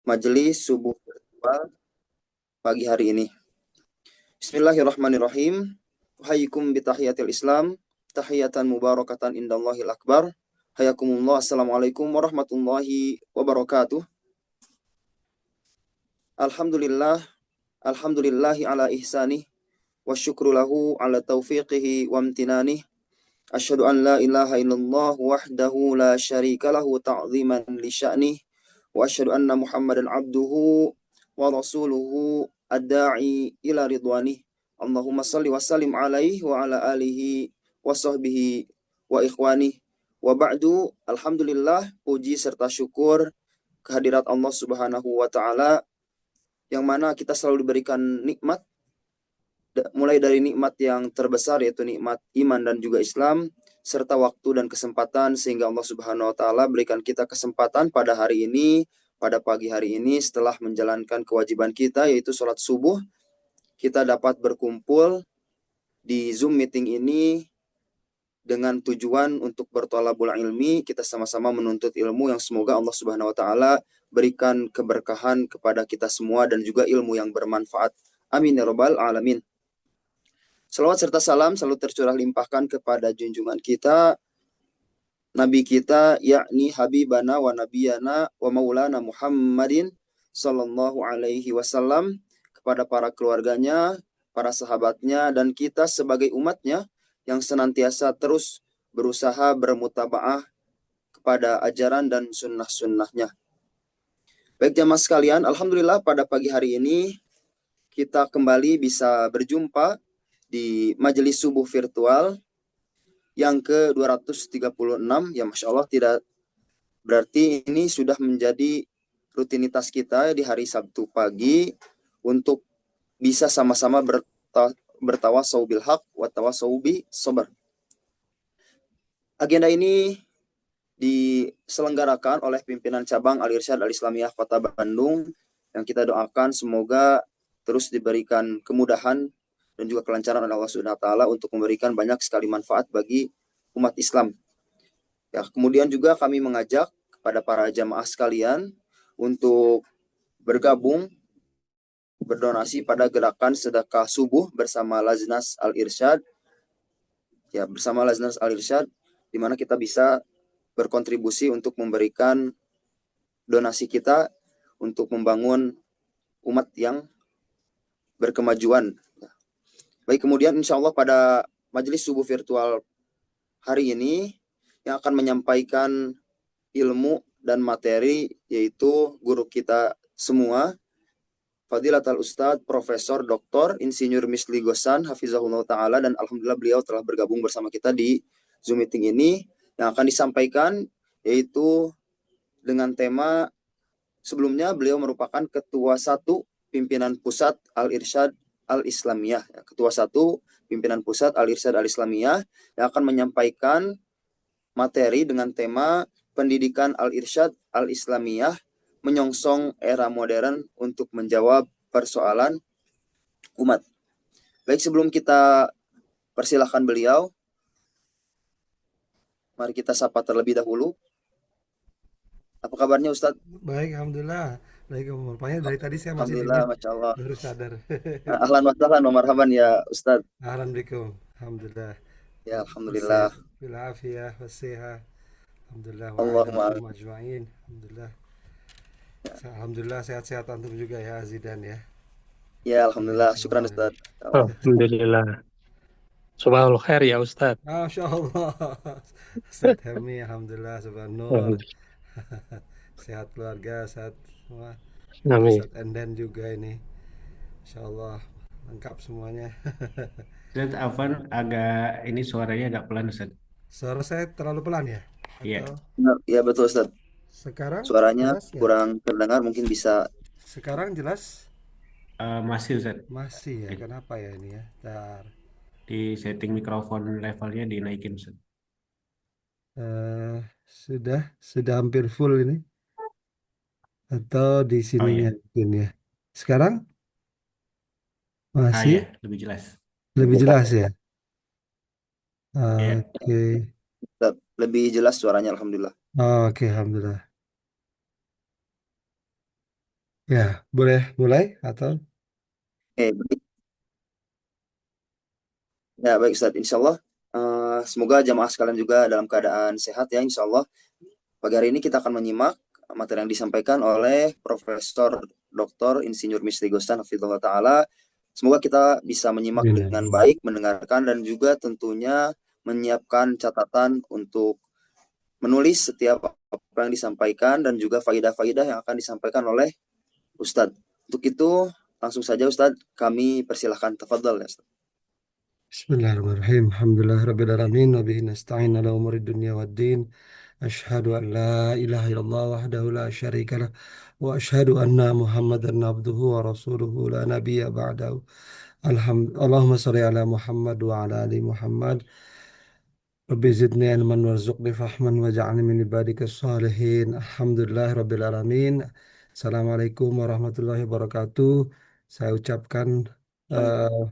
majelis subuh virtual pagi hari ini. Bismillahirrahmanirrahim. Uhayikum bitahiyatil Islam, tahiyatan mubarakatan indallahil akbar. Hayakumullah. Assalamualaikum warahmatullahi wabarakatuh. Alhamdulillah, alhamdulillahi ala ihsanih, wa syukru lahu ala taufiqihi wa amtinanih. Asyhadu an la ilaha illallah wahdahu la syarika lahu ta'ziman li sya'nih. Wa asyhadu anna Muhammadan abduhu wa rasuluhu ad-da'i ila ridwanih. Allahumma salli wa sallim alaihi wa ala alihi wa sahbihi wa ikhwanih. Wa ba'du, alhamdulillah, puji serta syukur kehadirat Allah Subhanahu wa taala yang mana kita selalu diberikan nikmat, mulai dari nikmat yang terbesar yaitu nikmat iman dan juga Islam, serta waktu dan kesempatan, sehingga Allah Subhanahu wa taala berikan kita kesempatan pada hari ini, pada pagi hari ini, setelah menjalankan kewajiban kita yaitu sholat subuh, kita dapat berkumpul di Zoom meeting ini dengan tujuan untuk berthalabul ilmi. Kita sama-sama menuntut ilmu yang semoga Allah Subhanahu wa taala berikan keberkahan kepada kita semua dan juga ilmu yang bermanfaat. Amin ya rabbal alamin. Salawat serta salam selalu tercurah limpahkan kepada junjungan kita, Nabi kita, yakni Habibana wa Nabiyana wa Maulana Muhammadin sallallahu alaihi wasallam, kepada para keluarganya, para sahabatnya, dan kita sebagai umatnya yang senantiasa terus berusaha bermutabaah kepada ajaran dan sunnah-sunnahnya. Baik jamaah sekalian, alhamdulillah pada pagi hari ini kita kembali bisa berjumpa di majelis subuh virtual yang ke-236. Ya Masya Allah, tidak berarti ini sudah menjadi rutinitas kita di hari Sabtu pagi untuk bisa sama-sama bertawasau bil haq wa tawasau bis sabr. Agenda ini diselenggarakan oleh pimpinan cabang Al-Irsyad Al-Islamiyah Kota Bandung, yang kita doakan semoga terus diberikan kemudahan dan juga kelancaran oleh Allah Subhanahu wa taala untuk memberikan banyak sekali manfaat bagi umat Islam. Ya, kemudian juga kami mengajak kepada para jamaah sekalian untuk bergabung berdonasi pada gerakan sedekah subuh bersama Lajnas Al-Irsyad. Ya, bersama Lajnas Al-Irsyad, di mana kita bisa berkontribusi untuk memberikan donasi kita untuk membangun umat yang berkemajuan. Baik, kemudian insya Allah pada majelis subuh virtual hari ini yang akan menyampaikan ilmu dan materi yaitu guru kita semua, Fadilatul Ustadz Profesor Dr. Insinyur Misli Gosan Hafizahullah Ta'ala, dan alhamdulillah beliau telah bergabung bersama kita di Zoom meeting ini, yang akan disampaikan yaitu dengan tema, sebelumnya beliau merupakan Ketua 1 Pimpinan Pusat Al-Irsyad Al-Islamiyah, Ketua 1 Pimpinan Pusat Al-Irsyad Al-Islamiyah, yang akan menyampaikan materi dengan tema Pendidikan Al-Irsyad Al-Islamiyah menyongsong era modern untuk menjawab persoalan umat. Baik, sebelum kita persilahkan beliau, mari kita sapa terlebih dahulu. Apa kabarnya Ustadz? Baik, alhamdulillah. Baik, rupanya dari tadi saya masih Alhamdulillah, tidur, Masya Allah. baru sadar. Ahlan wa sahlan wa marhaban ya Ustadz. Alhamdulillah, alhamdulillah. Ya, Alhamdulillah. Sehat, bilafiyah, wasiha. Alhamdulillah, wa Allahumma ailakum amin. ajma'in. Alhamdulillah. Alhamdulillah sehat-sehat antum juga ya, Zidan ya. Ya, Alhamdulillah Alhamdulillah. semua Syukran ini. Ustadz. Allah. Alhamdulillah. Subhanul khair ya Ustadz. Masya Allah. Ustaz Helmi, alhamdulillah, subhanallah. Sehat keluarga, sehat semua. Ada Amin. Ustaz Enden juga ini. Insya Allah, lengkap semuanya. Ustaz Afan agak ini suaranya agak pelan Ustaz. Suara saya terlalu pelan ya? Iya. Atau Ya, betul Ustadz. sekarang Suaranya jelas nggak? kurang terdengar, mungkin bisa. Sekarang jelas? Masih Ustaz. Masih ya, Di kenapa ya ini ya? Ntar. di setting mikrofon levelnya dinaikin Ustaz. Eh, sudah hampir full ini. Atau di Oh sininya iya. mungkin ya. Sekarang Ah masih ya, lebih jelas. lebih jelas ya? Iya. Oke. Lebih jelas suaranya, Alhamdulillah. Oke, alhamdulillah. Ya, boleh mulai atau Baik. Ya, baik Ustaz. Insya Allah, semoga jamaah sekalian juga dalam keadaan sehat ya, insya Allah. Pagi hari ini kita akan menyimak materi yang disampaikan oleh Profesor Dr. Insinyur Misri Gostan Hafizullah Ta'ala. Semoga kita bisa menyimak dengan Bismillahirrahmanirrahim. baik, mendengarkan, dan juga tentunya menyiapkan catatan untuk menulis setiap apa yang disampaikan dan juga faidah-faidah yang akan disampaikan oleh Ustadz. Untuk itu, langsung saja Ustadz, kami persilahkan tafadhol ya Ustadz. Bismillahirrahmanirrahim. Alhamdulillah rabbil alamin wa bihi nasta'in ala umuri dunya waddin. Asyhadu an la ilaha illallah wahdahu la syarika lah wa asyhadu anna Muhammadan abduhu wa rasuluhu la nabiyya ba'dahu. Allahumma shalli ala Muhammad wa ala ali Muhammad. Rabbi zidni ilman warzuqni fahman waj'alni min ibadika salihin. Alhamdulillah rabbil alamin. Assalamualaikum warahmatullahi wabarakatuh. Saya ucapkan eh,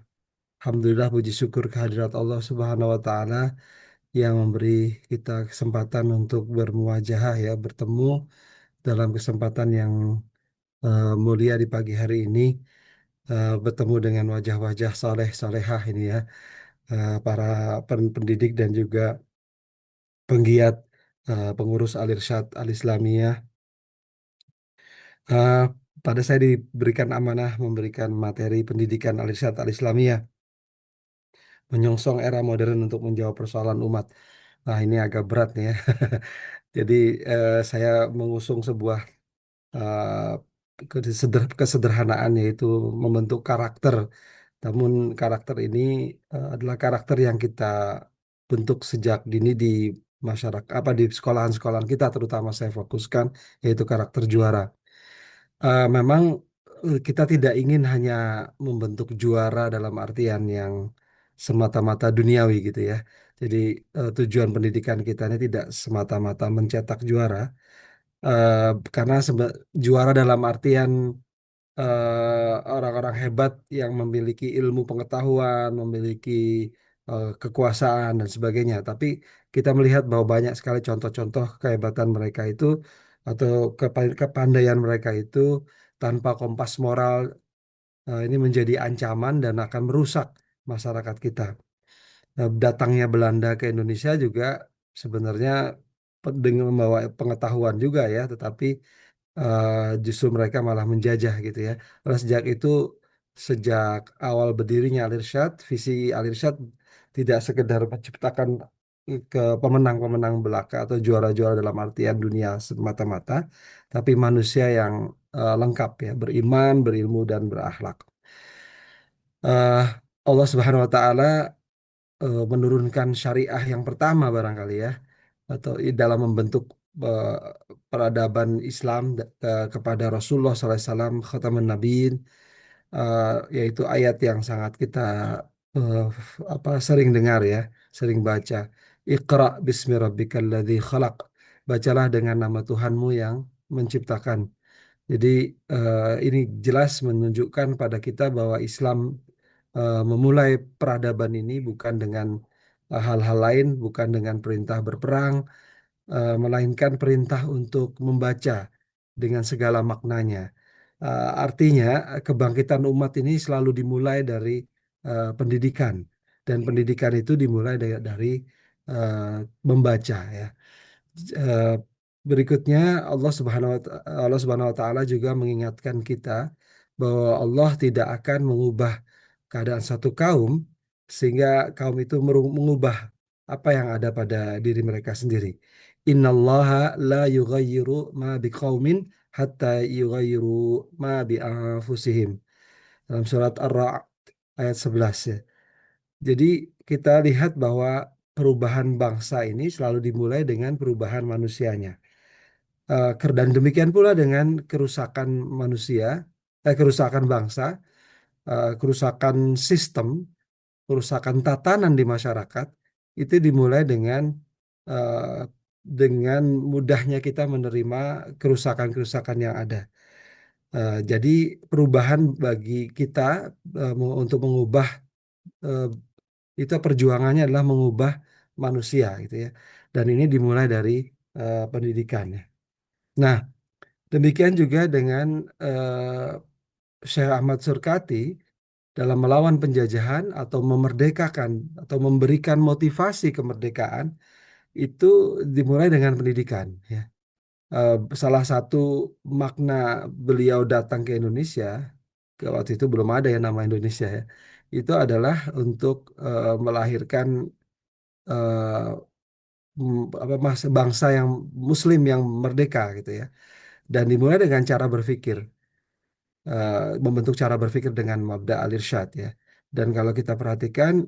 Alhamdulillah puji syukur kehadirat Allah Subhanahu wa taala yang memberi kita kesempatan untuk bermuajahah ya, bertemu dalam kesempatan yang mulia di pagi hari ini, bertemu dengan wajah-wajah saleh salehah ini ya, para pendidik dan juga penggiat pengurus Al-Irsyad Al-Islamiyah. Eh, Pada saya diberikan amanah memberikan materi pendidikan Al-Irsyad Al-Islamiyah menyongsong era modern untuk menjawab persoalan umat. Nah, ini agak berat nih ya. Jadi saya mengusung sebuah kesederhanaan yaitu membentuk karakter. Namun karakter ini adalah karakter yang kita bentuk sejak dini di masyarakat apa di sekolahan-sekolahan kita, terutama saya fokuskan yaitu karakter juara. Memang kita tidak ingin hanya membentuk juara dalam artian yang semata-mata duniawi gitu ya. Jadi tujuan pendidikan kita ini tidak semata-mata mencetak juara, eh, karena juara dalam artian orang-orang hebat yang memiliki ilmu pengetahuan, memiliki kekuasaan dan sebagainya. Tapi kita melihat bahwa banyak sekali contoh-contoh kehebatan mereka itu atau kepandaian mereka itu tanpa kompas moral, ini menjadi ancaman dan akan merusak masyarakat kita. Datangnya Belanda ke Indonesia juga sebenarnya dengan membawa pengetahuan juga ya, tetapi eh, justru mereka malah menjajah gitu ya. Oleh sejak itu, sejak awal berdirinya Al-Irsyad, visi Al-Irsyad tidak sekedar menciptakan ke pemenang-pemenang belaka atau juara-juara dalam artian dunia semata-mata, tapi manusia yang lengkap ya, beriman, berilmu dan berakhlak. Eh, Allah Subhanahu wa taala menurunkan syariah yang pertama barangkali ya, atau dalam membentuk eh, peradaban Islam kepada Rasulullah SAW Khatamun Nabiin, eh, yaitu ayat yang sangat kita eh, sering dengar ya, sering baca. Iqra bismi rabbikal ladzi khalaq. Bacalah dengan nama Tuhanmu yang menciptakan. Jadi ini jelas menunjukkan pada kita bahwa Islam memulai peradaban ini bukan dengan hal-hal lain, bukan dengan perintah berperang, melainkan perintah untuk membaca dengan segala maknanya. Artinya, kebangkitan umat ini selalu dimulai dari pendidikan, dan pendidikan itu dimulai dari eh, membaca ya. Eh, Berikutnya Allah Subhanahu wa taala juga mengingatkan kita bahwa Allah tidak akan mengubah keadaan satu kaum sehingga kaum itu mengubah apa yang ada pada diri mereka sendiri. Innallaha la yughayyiru ma biqaumin hatta yughayyiru ma bi anfusihim. Dalam surat Ar-Ra'd ayat 11 ya. Jadi kita lihat bahwa perubahan bangsa ini selalu dimulai dengan perubahan manusianya. Dan demikian pula dengan kerusakan manusia, kerusakan bangsa, kerusakan sistem, kerusakan tatanan di masyarakat itu dimulai eh, dengan mudahnya kita menerima kerusakan-kerusakan yang ada. Jadi perubahan bagi kita untuk mengubah eh, itu perjuangannya adalah mengubah manusia gitu ya. Dan ini dimulai dari pendidikannya. Nah, Demikian juga dengan Syekh Ahmad Surkati dalam melawan penjajahan atau memerdekakan atau memberikan motivasi kemerdekaan itu dimulai dengan pendidikan ya. Salah satu makna beliau datang ke Indonesia, ke waktu itu belum ada yang nama Indonesia ya, itu adalah untuk melahirkan eh, bangsa yang Muslim yang merdeka gitu ya. Dan dimulai dengan cara berpikir, membentuk cara berpikir dengan mabda al-irsyad ya. Dan kalau kita perhatikan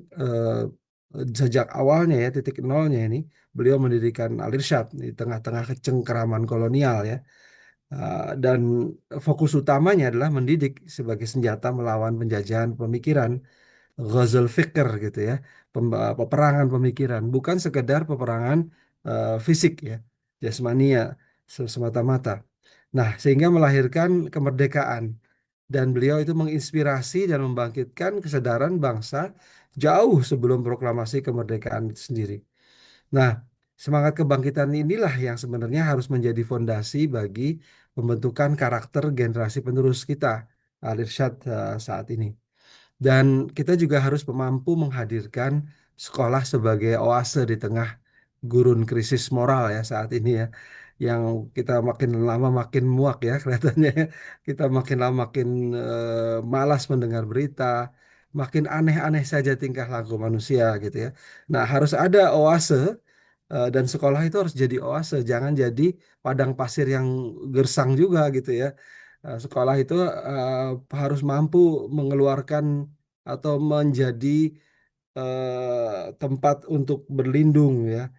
sejak awalnya ya titik nolnya ini beliau mendirikan al-irsyad di tengah-tengah kecengkeraman kolonial ya. Dan fokus utamanya adalah mendidik sebagai senjata melawan penjajahan pemikiran, Ghazal Fikr gitu ya, peperangan pemikiran, bukan sekedar peperangan fisik ya, jasmania semata-mata. Nah, sehingga melahirkan kemerdekaan dan beliau itu menginspirasi dan membangkitkan kesadaran bangsa jauh sebelum proklamasi kemerdekaan itu sendiri. Nah, semangat kebangkitan inilah yang sebenarnya harus menjadi fondasi bagi pembentukan karakter generasi penerus kita, Al-Irsyad saat ini. Dan kita juga harus mampu menghadirkan sekolah sebagai oase di tengah gurun krisis moral ya saat ini ya. Yang kita makin lama makin muak ya kelihatannya ya. Kita makin lama makin malas mendengar berita, makin aneh-aneh saja tingkah laku manusia gitu ya. Nah, harus ada oase dan sekolah itu harus jadi oase, jangan jadi padang pasir yang gersang juga gitu ya. Sekolah itu harus mampu mengeluarkan atau menjadi tempat untuk berlindung ya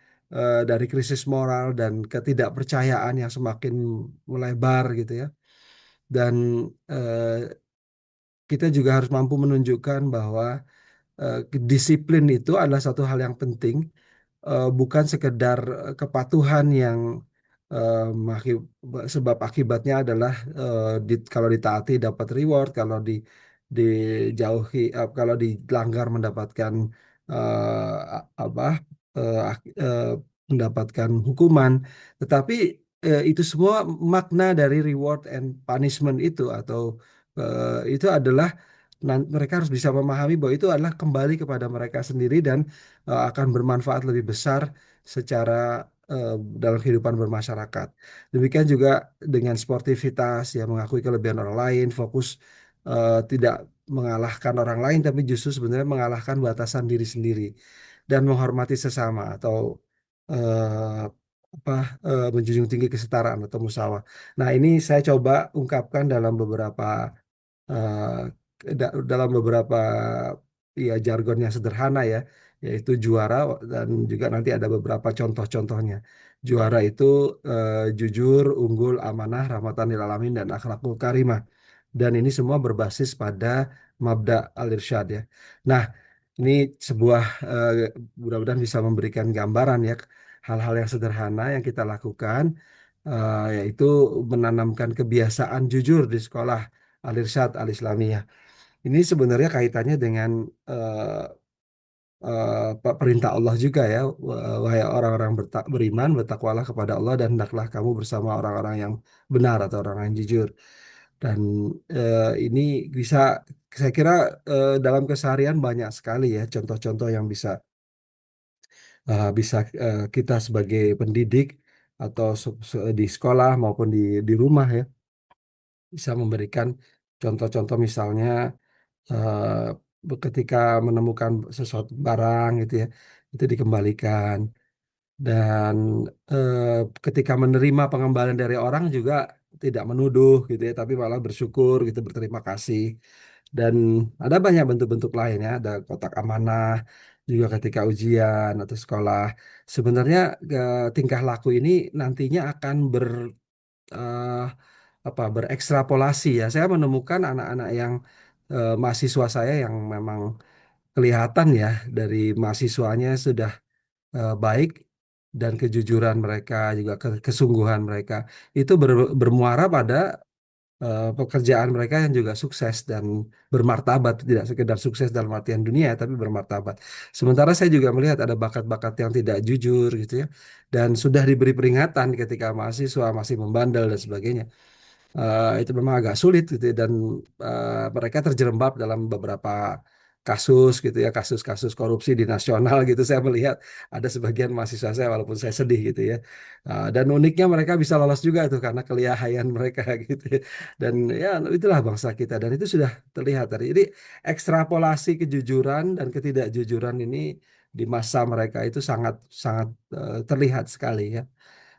dari krisis moral dan ketidakpercayaan yang semakin melebar gitu ya. Dan eh, kita juga harus mampu menunjukkan bahwa disiplin itu adalah satu hal yang penting, bukan sekedar kepatuhan yang eh, sebab akibatnya adalah kalau ditaati dapat reward, kalau dijauhi, kalau dilanggar mendapatkan apa mendapatkan hukuman, tetapi itu semua makna dari reward and punishment itu atau itu adalah mereka harus bisa memahami bahwa itu adalah kembali kepada mereka sendiri dan akan bermanfaat lebih besar secara dalam kehidupan bermasyarakat. Demikian juga dengan sportivitas, ya mengakui kelebihan orang lain, fokus tidak mengalahkan orang lain, tapi justru sebenarnya mengalahkan batasan diri sendiri dan menghormati sesama atau eh, apa menjunjung tinggi kesetaraan atau musyawarah. Nah, ini saya coba ungkapkan dalam beberapa dalam beberapa ya jargon yang sederhana ya, yaitu juara dan juga nanti ada beberapa contoh-contohnya. Juara itu jujur, unggul, amanah, rahmatan lil alamin dan akhlakul karimah. Dan ini semua berbasis pada Mabda al-Irsyad ya. Nah, ini sebuah mudah-mudahan bisa memberikan gambaran ya hal-hal yang sederhana yang kita lakukan yaitu menanamkan kebiasaan jujur di sekolah Al-Irsyad Al-Islamiyah. Ini sebenarnya kaitannya dengan eh, perintah Allah juga ya, wahai orang-orang beriman, bertakwalah kepada Allah dan hendaklah kamu bersama orang-orang yang benar atau orang yang jujur. Dan ini bisa, saya kira dalam keseharian banyak sekali ya contoh-contoh yang bisa kita sebagai pendidik atau di sekolah maupun di rumah ya bisa memberikan contoh-contoh misalnya ketika menemukan sesuatu barang gitu ya itu dikembalikan dan eh, ketika menerima pengembalian dari orang juga tidak menuduh gitu ya tapi malah bersyukur gitu berterima kasih dan ada banyak bentuk-bentuk lain ya ada kotak amanah juga ketika ujian atau sekolah sebenarnya tingkah laku ini nantinya akan eh, berekstrapolasi ya. Saya menemukan anak-anak yang mahasiswa saya yang memang kelihatan ya dari mahasiswanya sudah baik dan kejujuran mereka juga kesungguhan mereka itu bermuara pada pekerjaan mereka yang juga sukses dan bermartabat, tidak sekedar sukses dalam artian dunia tapi bermartabat. Sementara saya juga melihat ada bakat-bakat yang tidak jujur gitu ya, dan sudah diberi peringatan ketika mahasiswa masih membandel dan sebagainya. Itu memang agak sulit gitu ya, dan mereka terjerembab dalam beberapa kasus gitu ya, kasus-kasus korupsi di nasional gitu. Saya melihat ada sebagian mahasiswa saya, walaupun saya sedih gitu ya. Dan uniknya mereka bisa lolos juga tuh karena kelihayan mereka gitu ya. Dan ya itulah bangsa kita, dan itu sudah terlihat tadi. Jadi ekstrapolasi kejujuran dan ketidakjujuran ini di masa mereka itu sangat sangat terlihat sekali ya.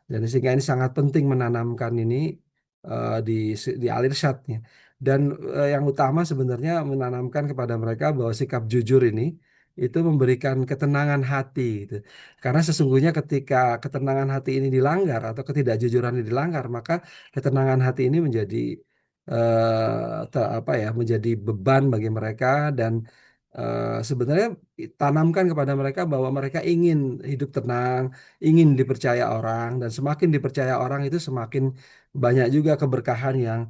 Dan sehingga ini sangat penting menanamkan ini di alir syatnya. Dan yang utama sebenarnya menanamkan kepada mereka bahwa sikap jujur ini itu memberikan ketenangan hati gitu. Karena sesungguhnya ketika ketenangan hati ini dilanggar atau ketidakjujuran ini dilanggar, maka ketenangan hati ini menjadi apa ya, menjadi beban bagi mereka. Dan sebenarnya tanamkan kepada mereka bahwa mereka ingin hidup tenang, ingin dipercaya orang, dan semakin dipercaya orang itu semakin banyak juga keberkahan yang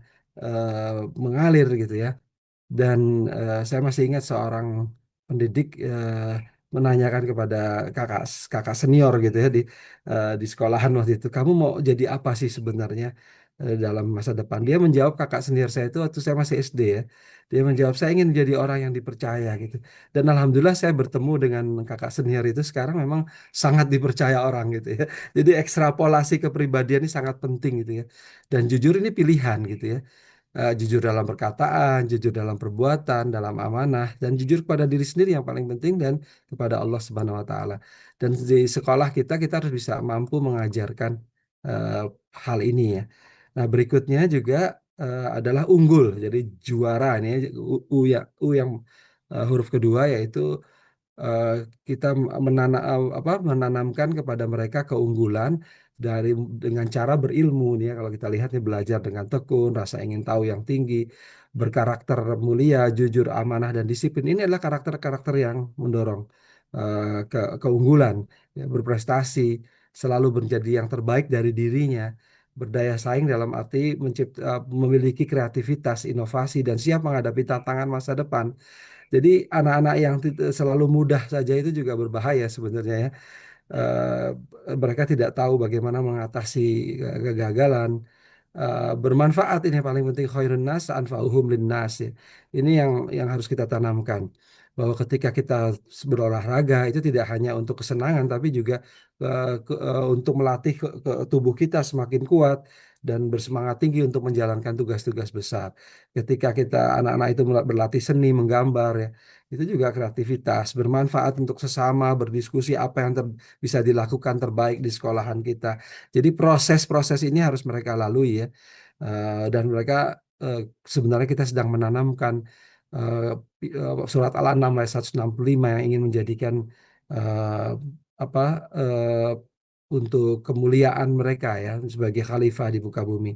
mengalir gitu ya. Dan saya masih ingat seorang pendidik menanyakan kepada kakak kakak senior gitu ya di sekolahan waktu itu, kamu mau jadi apa sih sebenarnya dalam masa depan? Dia menjawab, kakak senior saya itu waktu saya masih SD ya. Dia menjawab, saya ingin menjadi orang yang dipercaya gitu. Dan alhamdulillah saya bertemu dengan kakak senior itu sekarang memang sangat dipercaya orang gitu ya. Jadi ekstrapolasi kepribadian ini sangat penting gitu ya. Dan jujur ini pilihan gitu ya. Jujur dalam perkataan, jujur dalam perbuatan, dalam amanah, dan jujur kepada diri sendiri yang paling penting, dan kepada Allah Subhanahu wa taala. Dan di sekolah kita harus bisa mampu mengajarkan eh, hal ini ya. Nah, berikutnya juga adalah unggul. Jadi juara ini ya, U yang huruf kedua, yaitu eh, kita menanamkan kepada mereka keunggulan dari dengan cara berilmu nih ya. Kalau kita lihat nih, belajar dengan tekun, rasa ingin tahu yang tinggi, berkarakter mulia, jujur, amanah, dan disiplin. Ini adalah karakter-karakter yang mendorong keunggulan, ya, berprestasi, selalu menjadi yang terbaik dari dirinya, berdaya saing dalam arti memiliki kreativitas, inovasi, dan siap menghadapi tantangan masa depan. Jadi anak-anak yang selalu mudah saja itu juga berbahaya sebenarnya ya. Mereka tidak tahu bagaimana mengatasi kegagalan. Bermanfaat ini yang paling penting, khairun nas anfa'uhum linnas ya. Ini yang harus kita tanamkan, bahwa ketika kita berolahraga itu tidak hanya untuk kesenangan tapi juga untuk melatih tubuh kita semakin kuat dan bersemangat tinggi untuk menjalankan tugas-tugas besar. Ketika kita anak-anak itu berlatih seni menggambar ya, itu juga kreativitas, bermanfaat untuk sesama, berdiskusi apa yang bisa dilakukan terbaik di sekolahan kita. Jadi proses-proses ini harus mereka lalui ya. Dan mereka eh, sebenarnya kita sedang menanamkan surat Al-An'am ayat 165 yang ingin menjadikan eh, apa untuk kemuliaan mereka ya sebagai khalifah di muka bumi.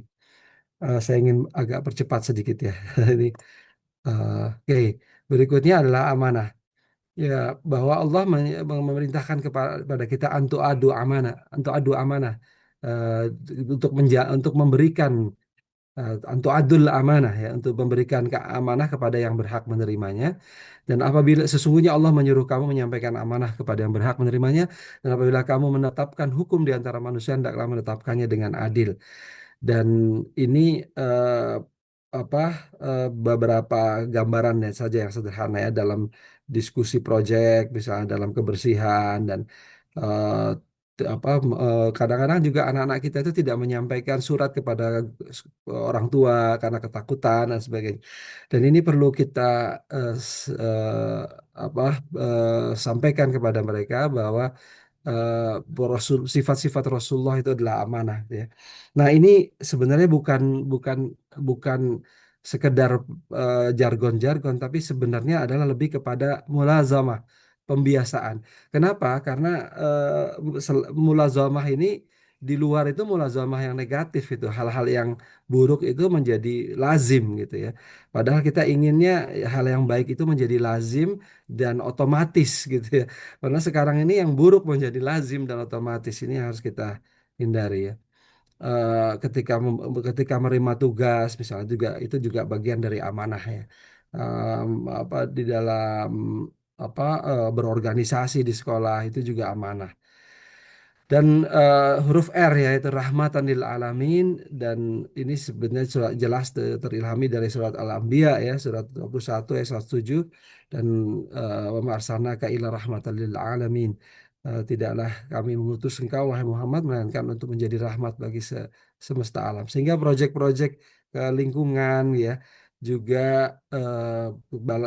Saya ingin agak percepat sedikit ya. Ini oke. Berikutnya adalah amanah. Ya, bahwa Allah memerintahkan kepada kita antu adu amanah, untuk untuk memberikan antu adul amanah ya, untuk memberikan amanah kepada yang berhak menerimanya. Dan apabila sesungguhnya Allah menyuruh kamu menyampaikan amanah kepada yang berhak menerimanya, dan apabila kamu menetapkan hukum di antara manusia, hendaklah menetapkannya dengan adil. Dan ini apa beberapa gambaran ya saja yang sederhana ya dalam diskusi proyek, misalnya dalam kebersihan dan eh, kadang-kadang juga anak-anak kita itu tidak menyampaikan surat kepada orang tua karena ketakutan dan sebagainya. Dan ini perlu kita apa sampaikan kepada mereka bahwa sifat-sifat Rasulullah itu adalah amanah ya. Nah, ini sebenarnya bukan bukan sekedar jargon-jargon, tapi sebenarnya adalah lebih kepada mulazamah, pembiasaan. Kenapa? Karena mulazamah ini di luar itu mulazamah yang negatif itu, hal-hal yang buruk itu menjadi lazim gitu ya. Padahal kita inginnya hal yang baik itu menjadi lazim dan otomatis gitu ya. Karena sekarang ini yang buruk menjadi lazim dan otomatis, ini yang harus kita hindari ya. ketika menerima tugas misalnya juga itu juga bagian dari amanah ya. Apa di dalam apa berorganisasi di sekolah itu juga amanah. Dan huruf R yaitu rahmatan lil alamin, dan ini sebenarnya jelas terilhami dari surat Al-Anbiya ya, surat 21 ayat 107, dan wa ma arsalnaka illa rahmatan lil alamin. Tidaklah kami mengutus engkau wahai Muhammad melainkan untuk menjadi rahmat bagi semesta alam. Sehingga proyek-proyek lingkungan ya juga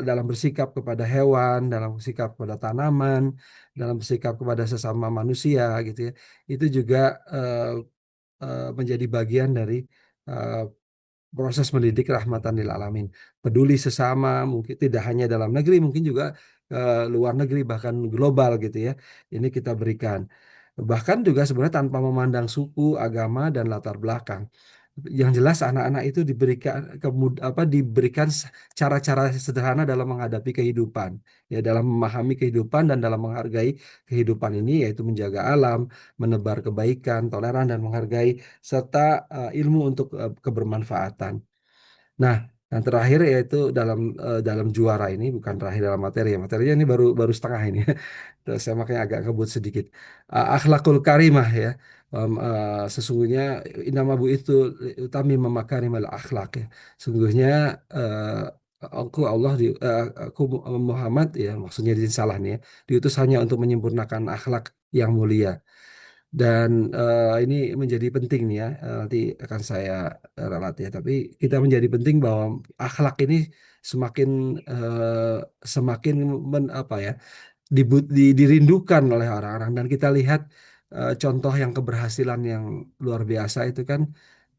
dalam bersikap kepada hewan, dalam bersikap kepada tanaman, dalam bersikap kepada sesama manusia gitu ya, itu juga eh, menjadi bagian dari eh, proses mendidik rahmatan lil alamin. Peduli sesama, mungkin tidak hanya dalam negeri, mungkin juga luar negeri, bahkan global gitu ya. Ini kita berikan. Bahkan juga sebenarnya tanpa memandang suku, agama, dan latar belakang. Yang jelas anak-anak itu diberikan cara-cara sederhana dalam menghadapi kehidupan, ya dalam memahami kehidupan dan dalam menghargai kehidupan ini, yaitu menjaga alam, menebar kebaikan, toleran dan menghargai, serta ilmu untuk kebermanfaatan. Nah, yang terakhir yaitu dalam juara ini, bukan terakhir dalam materi ya. Materinya ini baru baru setengah ini. Terus saya makanya agak kebut sedikit. Akhlakul karimah ya. Sesungguhnya inamabu itu utami memakarimal akhlak ya. Sungguhnya aku Muhammad ya, maksudnya ini salah nih ya. Diutus hanya untuk menyempurnakan akhlak yang mulia. Dan ini menjadi penting nih ya, nanti akan saya ralat ya. Tapi kita menjadi penting bahwa akhlak ini semakin semakin apa ya dirindukan oleh orang-orang, dan kita lihat contoh yang keberhasilan yang luar biasa itu kan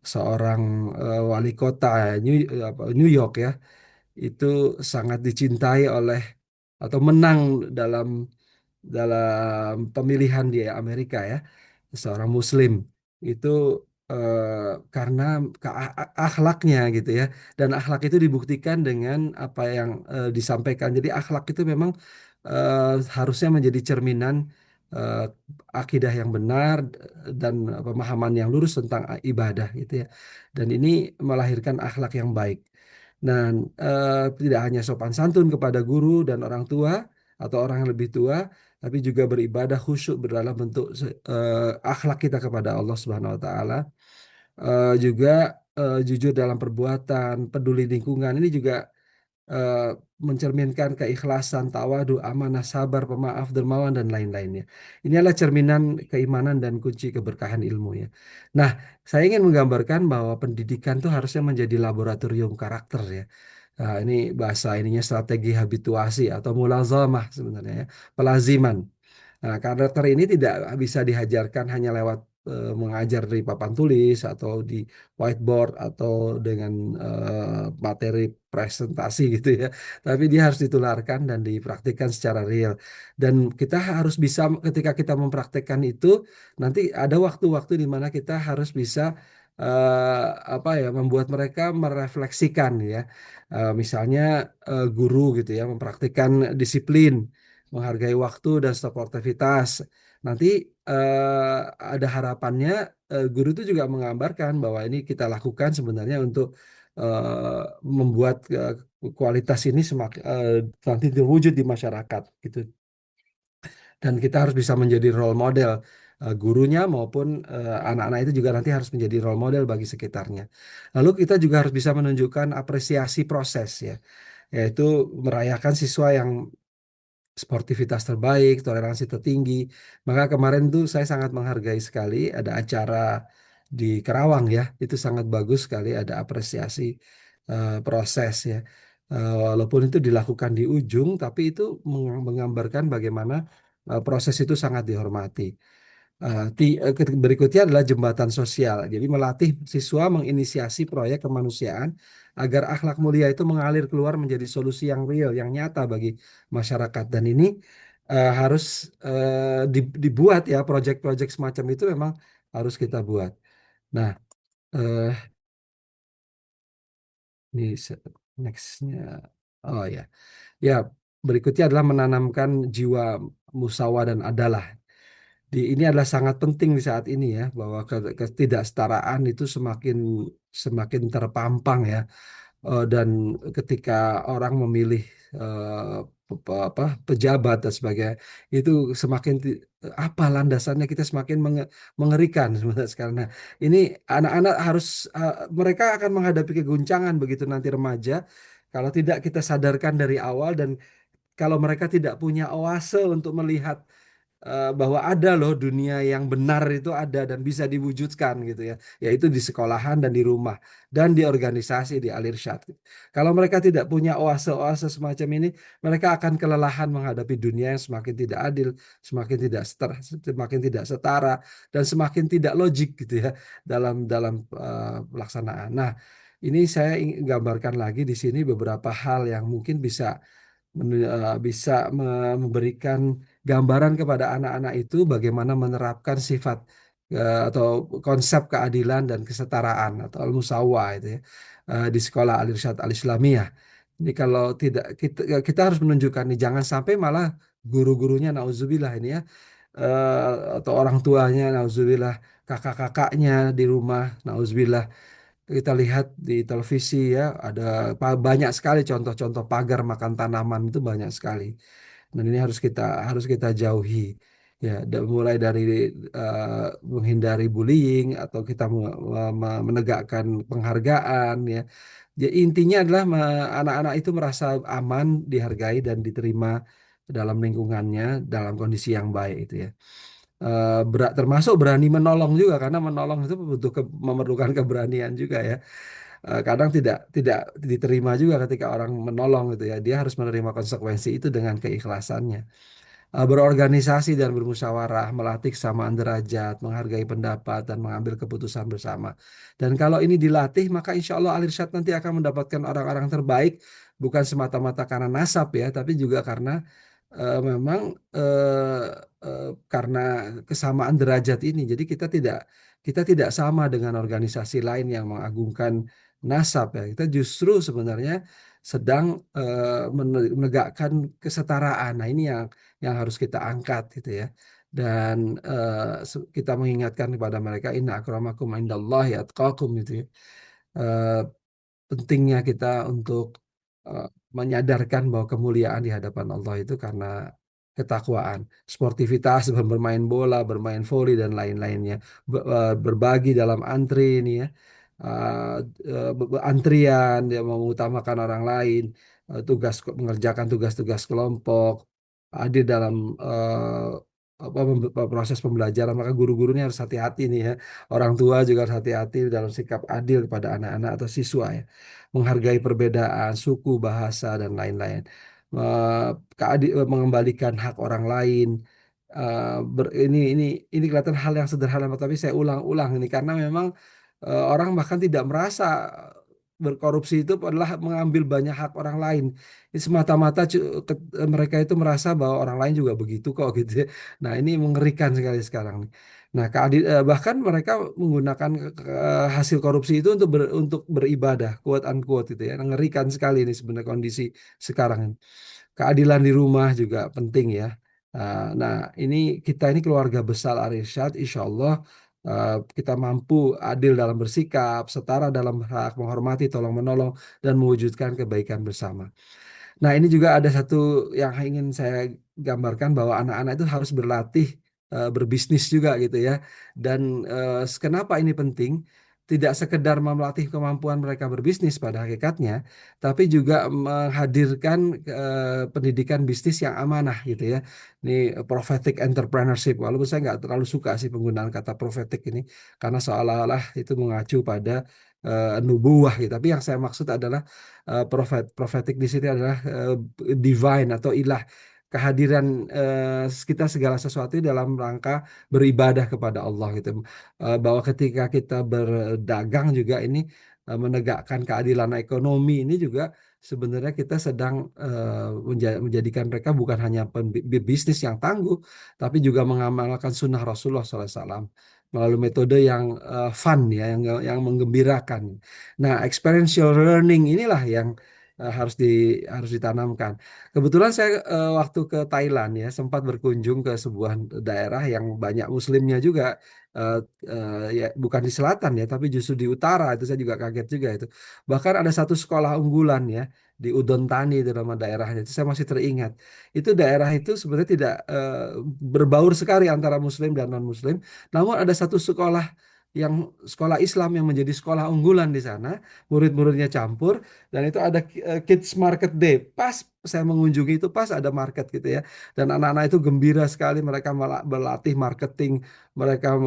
seorang wali kota New York ya, itu sangat dicintai oleh atau menang dalam pemilihan di Amerika ya, seorang Muslim itu karena akhlaknya gitu ya, dan akhlak itu dibuktikan dengan apa yang disampaikan. Jadi akhlak itu memang harusnya menjadi cerminan eh, akidah yang benar dan pemahaman yang lurus tentang ibadah gitu ya, dan ini melahirkan akhlak yang baik. Dan tidak hanya sopan santun kepada guru dan orang tua atau orang yang lebih tua, tapi juga beribadah khusyuk dalam bentuk akhlak kita kepada Allah Subhanahu wa taala. Juga jujur dalam perbuatan, peduli lingkungan, ini juga eh, mencerminkan keikhlasan, tawadu, amanah, sabar, pemaaf, dermawan dan lain-lainnya. Ini adalah cerminan keimanan dan kunci keberkahan ilmu ya. Nah, saya ingin menggambarkan bahwa pendidikan itu harusnya menjadi laboratorium karakter ya. Nah, ini bahasa ininya strategi habituasi atau mulazamah sebenarnya ya, pelaziman. Nah, karakter ini tidak bisa dihajarkan hanya lewat mengajar di papan tulis atau di whiteboard atau dengan materi presentasi gitu ya. Tapi dia harus ditularkan dan dipraktikkan secara real. Dan kita harus bisa ketika kita mempraktikkan itu, nanti ada waktu-waktu di mana kita harus bisa apa ya membuat mereka merefleksikan ya. Misalnya guru gitu ya mempraktikkan disiplin, menghargai waktu dan stop aktivitas. Nanti ada harapannya guru itu juga menggambarkan bahwa ini kita lakukan sebenarnya untuk membuat kualitas ini semakin nanti terwujud di masyarakat gitu. Dan kita harus bisa menjadi role model, gurunya maupun anak-anak itu juga nanti harus menjadi role model bagi sekitarnya. Lalu kita juga harus bisa menunjukkan apresiasi proses ya, yaitu merayakan siswa yang sportivitas terbaik, toleransi tertinggi. Maka kemarin tuh saya sangat menghargai sekali ada acara di Kerawang ya, itu sangat bagus sekali, ada apresiasi proses ya. Walaupun itu dilakukan di ujung, tapi itu menggambarkan bagaimana proses itu sangat dihormati. Berikutnya adalah jembatan sosial. Jadi melatih siswa menginisiasi proyek kemanusiaan agar akhlak mulia itu mengalir keluar menjadi solusi yang real, yang nyata bagi masyarakat. Dan ini harus dibuat ya, proyek-proyek semacam itu memang harus kita buat. Nah, eh, ini nextnya, oh ya, ya berikutnya adalah menanamkan jiwa musyawarah dan adalah. Ini adalah sangat penting di saat ini ya, bahwa ketidaksetaraan itu semakin semakin terpampang ya. Dan ketika orang memilih pejabat dan sebagainya, itu semakin apa landasannya, kita semakin mengerikan sebenarnya sekarang. Nah, ini anak-anak harus mereka akan menghadapi keguncangan begitu nanti remaja kalau tidak kita sadarkan dari awal, dan kalau mereka tidak punya oase untuk melihat bahwa ada loh dunia yang benar, itu ada dan bisa diwujudkan gitu ya, yaitu di sekolahan dan di rumah dan di organisasi, di Al-Irsyad. Kalau mereka tidak punya oase-oase semacam ini, mereka akan kelelahan menghadapi dunia yang semakin tidak adil, semakin tidak setara, dan semakin tidak logik gitu ya dalam dalam pelaksanaan. Nah, ini saya ingin gambarkan lagi di sini beberapa hal yang mungkin bisa memberikan gambaran kepada anak-anak itu bagaimana menerapkan sifat atau konsep keadilan dan kesetaraan atau al-musawah itu ya, di sekolah Al-Irsyad Al-Islamiyah. Jadi kalau tidak, kita harus menunjukkan nih, jangan sampai malah guru-gurunya nauzubillah ini ya, atau orang tuanya nauzubillah, kakak-kakaknya di rumah nauzubillah, kita lihat di televisi ya, ada banyak sekali contoh-contoh pagar makan tanaman, itu banyak sekali. Dan ini harus kita jauhi ya, mulai dari menghindari bullying, atau kita menegakkan penghargaan ya. Jadi intinya adalah anak-anak itu merasa aman, dihargai dan diterima dalam lingkungannya dalam kondisi yang baik itu ya. Termasuk berani menolong juga, karena menolong itu memerlukan keberanian juga ya. Kadang tidak diterima juga ketika orang menolong gitu ya, dia harus menerima konsekuensi itu dengan keikhlasannya. Berorganisasi dan bermusyawarah, melatih kesamaan derajat, menghargai pendapat, dan mengambil keputusan bersama. Dan kalau ini dilatih, maka insya Allah Al-Irsyad nanti akan mendapatkan orang-orang terbaik, bukan semata-mata karena nasab ya, tapi juga karena memang karena kesamaan derajat ini. Jadi kita tidak sama dengan organisasi lain yang mengagungkan nasab ya. Kita justru sebenarnya sedang menegakkan kesetaraan. Nah, ini yang harus kita angkat gitu ya. Dan kita mengingatkan kepada mereka, inna akramakum indallahi atqakum gitu ya. Eh, Pentingnya kita untuk eh, menyadarkan bahwa kemuliaan di hadapan Allah itu karena ketakwaan, sportivitas, bermain bola, bermain voli dan lain-lainnya, berbagi dalam antri ini ya, eh, antrian, dia mengutamakan orang lain, mengerjakan tugas-tugas kelompok, adil dalam proses pembelajaran. Maka guru-gurunya harus hati-hati nih ya, orang tua juga harus hati-hati dalam sikap adil kepada anak-anak atau siswa ya, menghargai perbedaan suku, bahasa dan lain-lain, mengembalikan hak orang lain. Ini kelihatan hal yang sederhana, tapi saya ulang-ulang ini karena memang orang bahkan tidak merasa berkorupsi itu adalah mengambil banyak hak orang lain. Ini semata-mata mereka itu merasa bahwa orang lain juga begitu kok gitu ya. Nah, ini mengerikan sekali sekarang nih. Nah, bahkan mereka menggunakan hasil korupsi itu untuk beribadah, quote unquote itu ya. Mengerikan sekali ini sebenarnya kondisi sekarang ini. Keadilan di rumah juga penting ya. Nah, kita ini keluarga besar Al-Irsyad, insya Allah kita mampu adil dalam bersikap, setara dalam hak, menghormati, tolong menolong, dan mewujudkan kebaikan bersama. Nah, ini juga ada satu yang ingin saya gambarkan, bahwa anak-anak itu harus berlatih berbisnis juga gitu ya. Dan kenapa ini penting? Tidak sekedar melatih kemampuan mereka berbisnis pada hakikatnya, tapi juga menghadirkan pendidikan bisnis yang amanah gitu ya. Ini prophetic entrepreneurship. Walaupun saya nggak terlalu suka sih penggunaan kata prophetic ini, karena seolah-olah itu mengacu pada nubuwah gitu. Tapi yang saya maksud adalah prophetic di sini adalah divine atau ilah, kehadiran kita segala sesuatu dalam rangka beribadah kepada Allah gitu. Bahwa ketika kita berdagang juga ini menegakkan keadilan ekonomi, ini juga sebenarnya kita sedang menjadikan mereka bukan hanya bisnis yang tangguh, tapi juga mengamalkan sunnah Rasulullah SAW melalui metode yang fun ya, yang menggembirakan. Nah, experiential learning inilah harus ditanamkan. Kebetulan saya waktu ke Thailand ya sempat berkunjung ke sebuah daerah yang banyak muslimnya juga. eh, Ya bukan di selatan ya, tapi justru di utara. Itu saya juga kaget juga itu. Bahkan ada satu sekolah unggulan ya di Udon Thani itu nama daerahnya. Itu saya masih teringat. Itu daerah itu sebenarnya tidak berbaur sekali antara muslim dan non muslim. Namun ada satu sekolah yang sekolah Islam yang menjadi sekolah unggulan di sana, murid-muridnya campur, dan itu ada Kids Market Day. Pas saya mengunjungi itu pas ada market gitu ya. Dan anak-anak itu gembira sekali, mereka berlatih marketing, mereka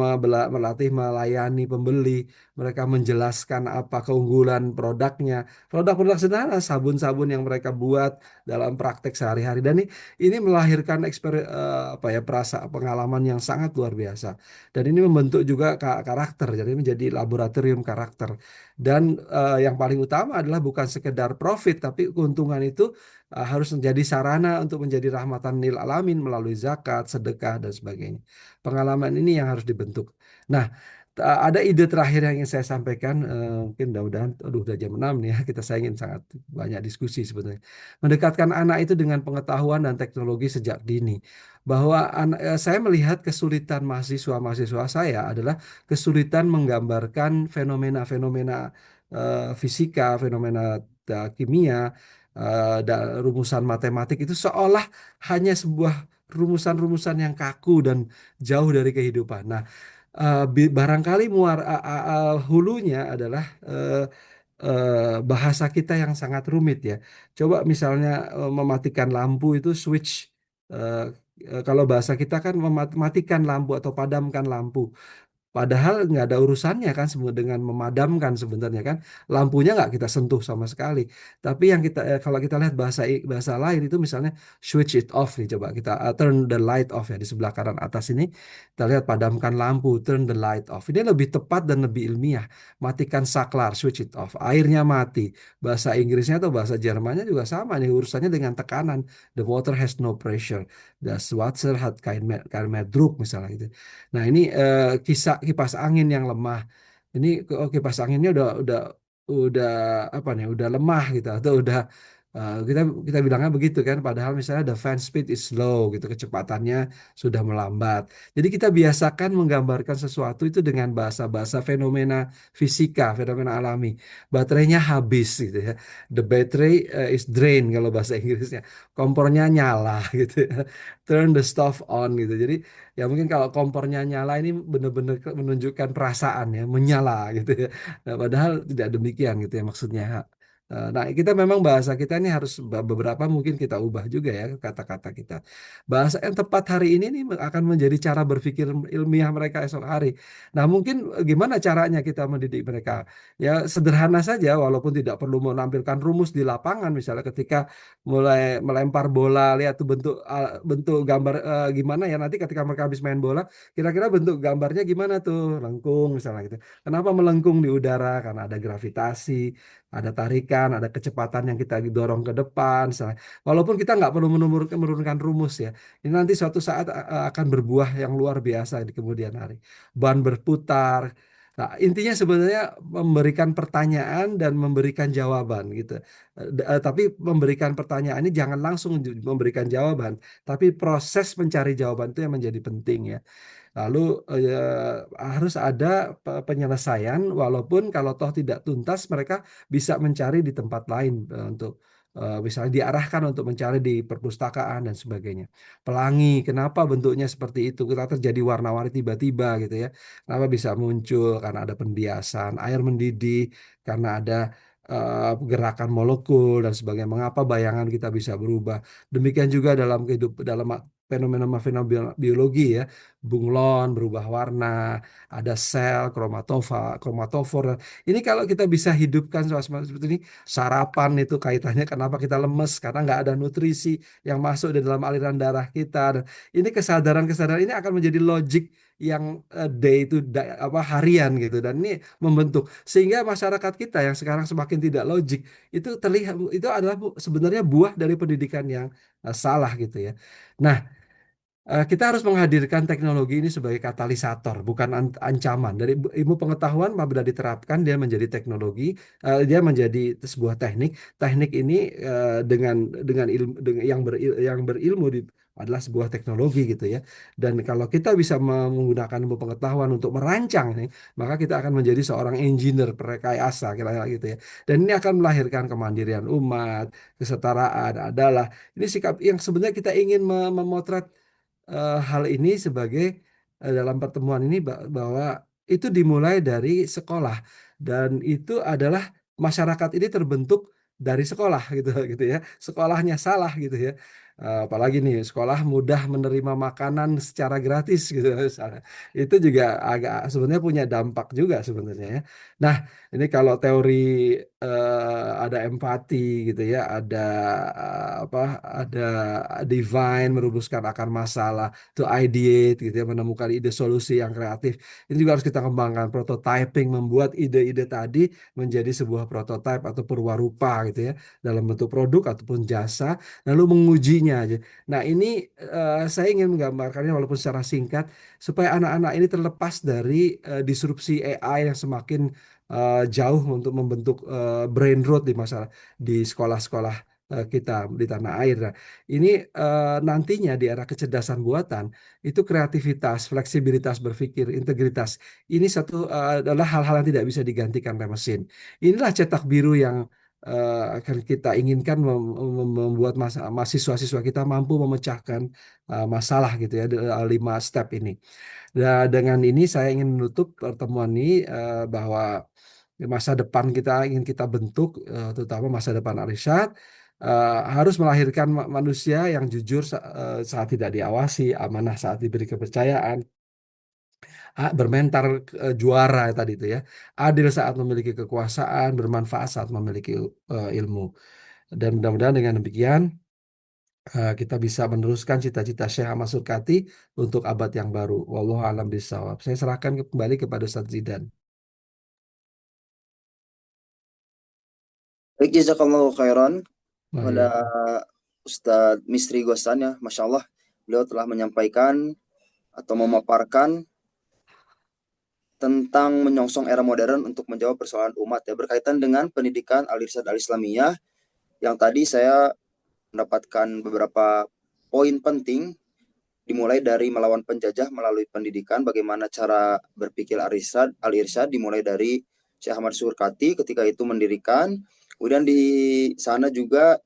berlatih melayani pembeli, mereka menjelaskan apa keunggulan produknya. Produk-produk sederhana, sabun-sabun yang mereka buat dalam praktek sehari-hari. Dan ini melahirkan apa ya perasa pengalaman yang sangat luar biasa. Dan ini membentuk juga karakter, jadi menjadi laboratorium karakter. Dan yang paling utama adalah bukan sekedar profit, tapi keuntungan itu harus menjadi sarana untuk menjadi rahmatan lil alamin melalui zakat, sedekah, dan sebagainya. Pengalaman ini yang harus dibentuk. Nah, ada ide terakhir yang ingin saya sampaikan, mungkin mudah-mudahan, aduh udah jam 6 nih ya, saya ingin sangat banyak diskusi sebenarnya. Mendekatkan anak itu dengan pengetahuan dan teknologi sejak dini. Bahwa saya melihat kesulitan mahasiswa-mahasiswa saya adalah kesulitan menggambarkan fenomena-fenomena fisika, fenomena kimia, dan rumusan matematik itu seolah hanya sebuah rumusan-rumusan yang kaku dan jauh dari kehidupan. Nah, barangkali hulunya adalah bahasa kita yang sangat rumit ya. Coba misalnya mematikan lampu itu switch. eh, Kalau bahasa kita kan mematikan lampu atau padamkan lampu. Padahal nggak ada urusannya kan dengan memadamkan sebenarnya kan lampunya nggak kita sentuh sama sekali. Tapi yang kalau kita lihat bahasa lain itu misalnya switch it off nih coba kita turn the light off ya di sebelah kanan atas ini kita lihat padamkan lampu turn the light off. Ini lebih tepat dan lebih ilmiah. Matikan saklar switch it off. Airnya mati. Bahasa Inggrisnya atau bahasa Jermannya juga sama nih urusannya dengan tekanan. The water has no pressure. Das Wasser hat kein mehr Druck misalnya gitu. Nah, ini kisah kipas angin yang lemah. Ini kipas anginnya udah apa nih? Udah lemah gitu atau udah kita kita bilangnya begitu kan padahal misalnya the fan speed is slow gitu kecepatannya sudah melambat. Jadi kita biasakan menggambarkan sesuatu itu dengan bahasa-bahasa fenomena fisika, fenomena alami. Baterainya habis gitu ya. The battery is drained kalau bahasa Inggrisnya. Kompornya nyala gitu ya. Turn the stove on gitu. Jadi ya mungkin kalau kompornya nyala ini benar-benar menunjukkan perasaan ya, menyala gitu ya. Nah, padahal tidak demikian gitu ya maksudnya. Nah, kita memang bahasa kita ini harus beberapa mungkin kita ubah juga ya kata-kata kita. Bahasa yang tepat hari ini nih akan menjadi cara berpikir ilmiah mereka esok hari. Nah, mungkin gimana caranya kita mendidik mereka? Ya sederhana saja walaupun tidak perlu menampilkan rumus di lapangan misalnya ketika mulai melempar bola lihat tuh bentuk gambar gimana ya nanti ketika mereka habis main bola kira-kira bentuk gambarnya gimana tuh lengkung misalnya gitu. Kenapa melengkung di udara? Karena ada gravitasi, ada tarikan, ada kecepatan yang kita dorong ke depan. Misalnya. Walaupun kita nggak perlu menurunkan rumus ya. Ini nanti suatu saat akan berbuah yang luar biasa di kemudian hari. Ban berputar. Nah, intinya sebenarnya memberikan pertanyaan dan memberikan jawaban gitu. Tapi memberikan pertanyaan ini jangan langsung memberikan jawaban, tapi proses mencari jawaban itu yang menjadi penting ya. Lalu harus ada penyelesaian walaupun kalau toh tidak tuntas mereka bisa mencari di tempat lain untuk misalnya diarahkan untuk mencari di perpustakaan dan sebagainya. Pelangi, kenapa bentuknya seperti itu? Kenapa terjadi warna-warni tiba-tiba gitu ya? Kenapa bisa muncul? Karena ada pembiasan, air mendidih, karena ada gerakan molekul dan sebagainya. Mengapa bayangan kita bisa berubah? Demikian juga dalam fenomena biologi ya bunglon berubah warna, ada sel kromatofor. Ini kalau kita bisa hidupkan suasana seperti ini, sarapan itu kaitannya kenapa kita lemes karena nggak ada nutrisi yang masuk di dalam aliran darah kita. Dan ini kesadaran-kesadaran ini akan menjadi logik yang day itu apa harian gitu dan ini membentuk sehingga masyarakat kita yang sekarang semakin tidak logik itu terlihat itu adalah sebenarnya buah dari pendidikan yang salah gitu ya. Nah, Kita harus menghadirkan teknologi ini sebagai katalisator, bukan ancaman. Dari ilmu pengetahuan apabila diterapkan, dia menjadi teknologi, dia menjadi sebuah teknik. Teknik ini dengan ilmu yang berilmu adalah sebuah teknologi gitu ya. Dan kalau kita bisa menggunakan ilmu pengetahuan untuk merancang nih, maka kita akan menjadi seorang engineer perekayasa kira-kira gitu ya. Dan ini akan melahirkan kemandirian umat, kesetaraan, adalah ini sikap yang sebenarnya kita ingin memotret hal ini sebagai dalam pertemuan ini bahwa itu dimulai dari sekolah dan itu adalah masyarakat ini terbentuk dari sekolah gitu gitu ya. Sekolahnya salah gitu ya. Apalagi nih sekolah mudah menerima makanan secara gratis gitu misalnya. Itu juga agak sebenarnya punya dampak juga sebenarnya ya. Nah, ini kalau teori ada empati gitu ya, ada apa, ada divine merumuskan akar masalah, to ideate gitu ya, menemukan ide solusi yang kreatif. Ini juga harus kita kembangkan prototyping, membuat ide-ide tadi menjadi sebuah prototype atau perwarupa gitu ya, dalam bentuk produk ataupun jasa, lalu mengujinya aja. Nah, ini saya ingin menggambarkannya walaupun secara singkat supaya anak-anak ini terlepas dari disrupsi AI yang semakin jauh untuk membentuk brain rot di sekolah-sekolah kita di tanah air. Nah, ini nantinya di era kecerdasan buatan itu kreativitas, fleksibilitas berpikir, integritas ini adalah hal-hal yang tidak bisa digantikan oleh mesin. Inilah cetak biru yang akan kita inginkan membuat mahasiswa-siswa kita mampu memecahkan masalah gitu ya, 5 step ini. Nah, dengan ini saya ingin menutup pertemuan ini bahwa masa depan kita ingin kita bentuk, terutama masa depan Arsyad, harus melahirkan manusia yang jujur saat tidak diawasi, amanah saat diberi kepercayaan, bermental juara tadi itu ya, adil saat memiliki kekuasaan, bermanfaat saat memiliki ilmu. Dan mudah-mudahan dengan demikian kita bisa meneruskan cita-cita Syekh Ahmad Surkati untuk abad yang baru. Wallahu a'lam bishawab. Saya serahkan kembali kepada Ustaz Zidan. Baik, jazakallahu khairan Wah, kepada ya. Ustadz Misri Gosan ya, Masya Allah. Beliau telah menyampaikan atau memaparkan tentang menyongsong era modern untuk menjawab persoalan umat ya, berkaitan dengan pendidikan Al-Irsyad Al-Islamiyah, yang tadi saya mendapatkan beberapa poin penting, dimulai dari melawan penjajah melalui pendidikan, bagaimana cara berpikir Al-Irsyad dimulai dari Syekh Ahmad Surkati ketika itu mendirikan. Kemudian di sana juga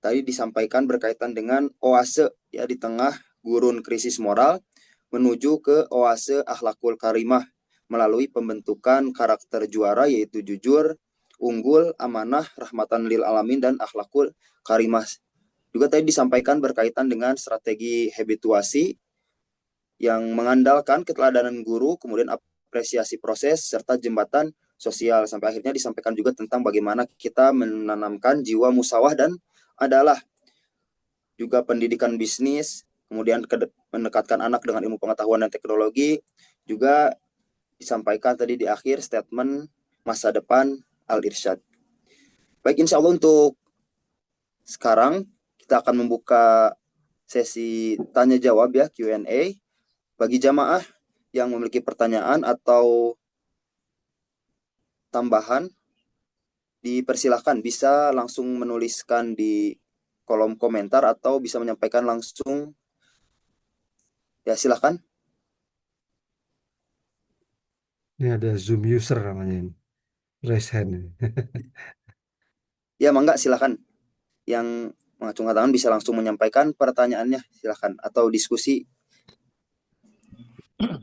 tadi disampaikan berkaitan dengan oase ya, di tengah gurun krisis moral menuju ke oase akhlakul karimah melalui pembentukan karakter juara, yaitu jujur, unggul, amanah, rahmatan lil alamin, dan akhlakul karimah. Juga tadi disampaikan berkaitan dengan strategi habituasi yang mengandalkan keteladanan guru, kemudian apresiasi proses, serta jembatan sosial. Sampai akhirnya disampaikan juga tentang bagaimana kita menanamkan jiwa musawah dan adalah, juga pendidikan bisnis, kemudian mendekatkan anak dengan ilmu pengetahuan dan teknologi. Juga disampaikan tadi di akhir statement masa depan Al-Irsyad. Baik, insya Allah untuk sekarang kita akan membuka sesi tanya jawab ya, Q&A. Bagi jamaah yang memiliki pertanyaan atau tambahan, dipersilahkan bisa langsung menuliskan di kolom komentar atau bisa menyampaikan langsung. Ya, silahkan. Ini ada Zoom user namanya ini. Raise hand ini. Ya, mangga silahkan. Yang mengacungkan tangan bisa langsung menyampaikan pertanyaannya, silahkan. Atau diskusi.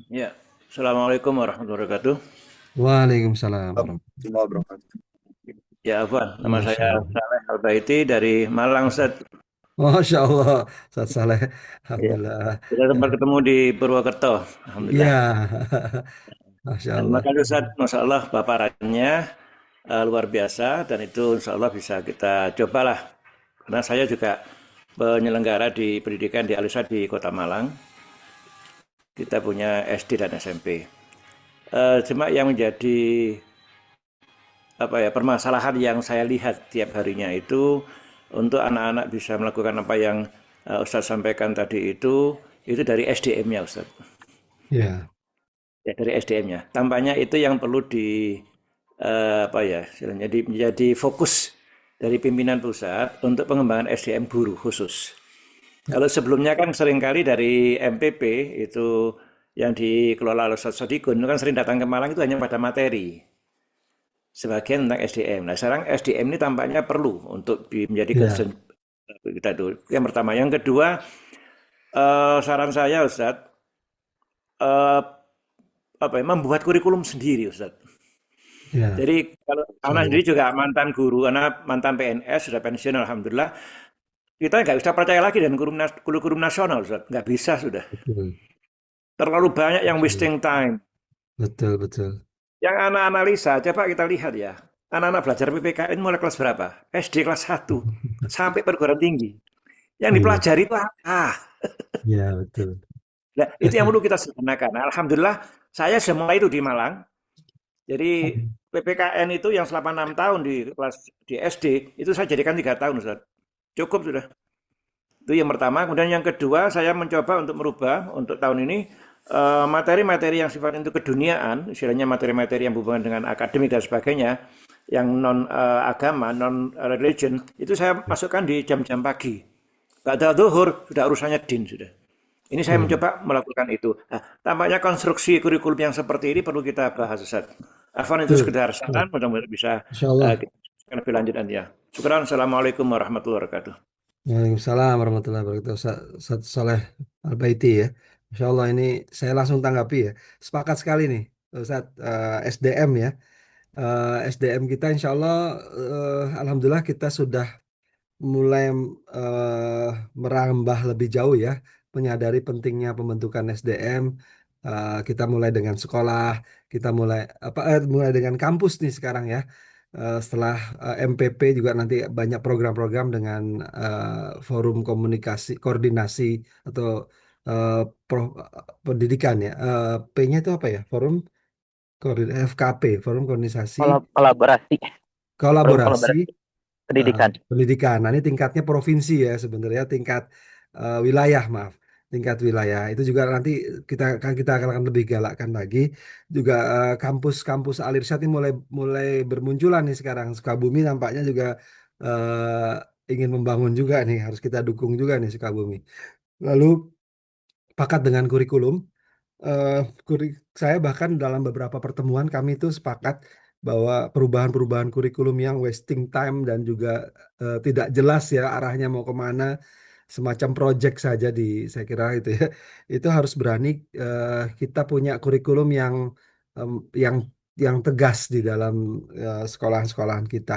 Ya, Assalamualaikum warahmatullahi wabarakatuh. Waalaikumsalam warahmatullahi Semua wabarakatuh. Ya, Afwan, nama Masya saya Allah. Saleh Al-Baiti dari Malang, Ustaz. Masya Allah, Ustaz Saleh. Ya, Alhamdulillah. kita sempat ketemu di Purwokerto, Alhamdulillah. Ya, Masya Dan Allah. makasih Ustaz, Masya Allah paparannya luar biasa, dan itu Insya Allah bisa kita cobalah. Karena saya juga penyelenggara di pendidikan di Al-Irsyad di Kota Malang. Kita punya SD dan SMP. Cuma yang menjadi permasalahan yang saya lihat tiap harinya itu, untuk anak-anak bisa melakukan apa yang Ustaz sampaikan tadi itu dari SDM-nya, Ustaz. Ya, Ya, dari SDM-nya. Tampaknya itu yang perlu apa ya, istilahnya menjadi fokus dari pimpinan pusat untuk pengembangan SDM guru khusus. Kalau sebelumnya kan seringkali dari MPP itu yang dikelola oleh Ustaz Sodikun itu kan sering datang ke Malang itu hanya pada materi, sebagian tentang SDM. Nah, sekarang SDM ini tampaknya perlu untuk menjadi ya, concern kita dulu. Yang pertama, yang kedua, saran saya Ustadz, eh, apa ya, membuat kurikulum sendiri Ustadz. ya, Jadi kalau insya anak Allah. sendiri juga mantan guru, anak mantan PNS sudah pensiun alhamdulillah. Kita nggak bisa percaya lagi dengan kurikulum nasional Ustadz. Nggak bisa sudah. Betul, Terlalu banyak yang betul, wasting time. betul, betul. Yang anak analisa, coba kita lihat ya. Anak-anak belajar PPKN mulai kelas berapa? SD kelas 1 sampai perguruan tinggi. Yang Iya, dipelajari itu apa? ya, betul. Nah, itu yang perlu kita sederhanakan. Nah, alhamdulillah, saya semua itu di Malang. Jadi PPKN itu yang selama 6 tahun di SD, itu saya jadikan 3 tahun, Ustaz. Cukup sudah. Itu yang pertama. Kemudian yang kedua, saya mencoba untuk merubah untuk tahun ini materi-materi yang sifatnya itu keduniaan, istilahnya materi-materi yang berhubungan dengan akademik dan sebagainya, yang non agama, non religion, itu saya masukkan di jam-jam pagi. Ba'da zuhur sudah urusannya din sudah. Ini saya Hmm. mencoba melakukan itu. Nah, tampaknya konstruksi kurikulum yang seperti ini perlu kita bahas, Ustaz. Afwan itu Betul, sekedar betul. saran, mudah-mudahan bisa Insya Allah. kita diskusikan lebih lanjut nanti ya. Syukran. Assalamualaikum warahmatullahi wabarakatuh. Waalaikumsalam warahmatullahi wabarakatuh. Ustaz Saleh Al-Baiti ya. Insya Allah ini saya langsung tanggapi ya. Sepakat sekali nih Ustaz, SDM ya. SDM kita insya Allah Alhamdulillah kita sudah mulai eh, merambah lebih jauh ya, menyadari pentingnya pembentukan SDM. Kita mulai dengan sekolah, kita mulai dengan kampus nih sekarang ya. Setelah MPP juga nanti banyak program-program dengan forum komunikasi koordinasi atau eh, pendidikan ya. P-nya itu apa ya? FKP, Forum Koordinasi Kolaborasi, forum Kolaborasi kolaborasi pendidikan. Pendidikan. Nah, ini tingkatnya provinsi ya sebenarnya, tingkat wilayah, maaf, tingkat wilayah. Itu juga nanti kita akan lebih galakkan lagi. Juga kampus-kampus Alirsat ini mulai mulai bermunculan nih sekarang. Sukabumi nampaknya juga ingin membangun juga nih, harus kita dukung juga nih Sukabumi. Lalu pakat dengan kurikulum. eh, saya bahkan dalam beberapa pertemuan kami itu sepakat bahwa perubahan-perubahan kurikulum yang wasting time dan juga tidak jelas ya arahnya mau kemana, semacam project saja saya kira itu ya, itu harus berani kita punya kurikulum em, yang yang tegas di dalam sekolahan-sekolahan kita.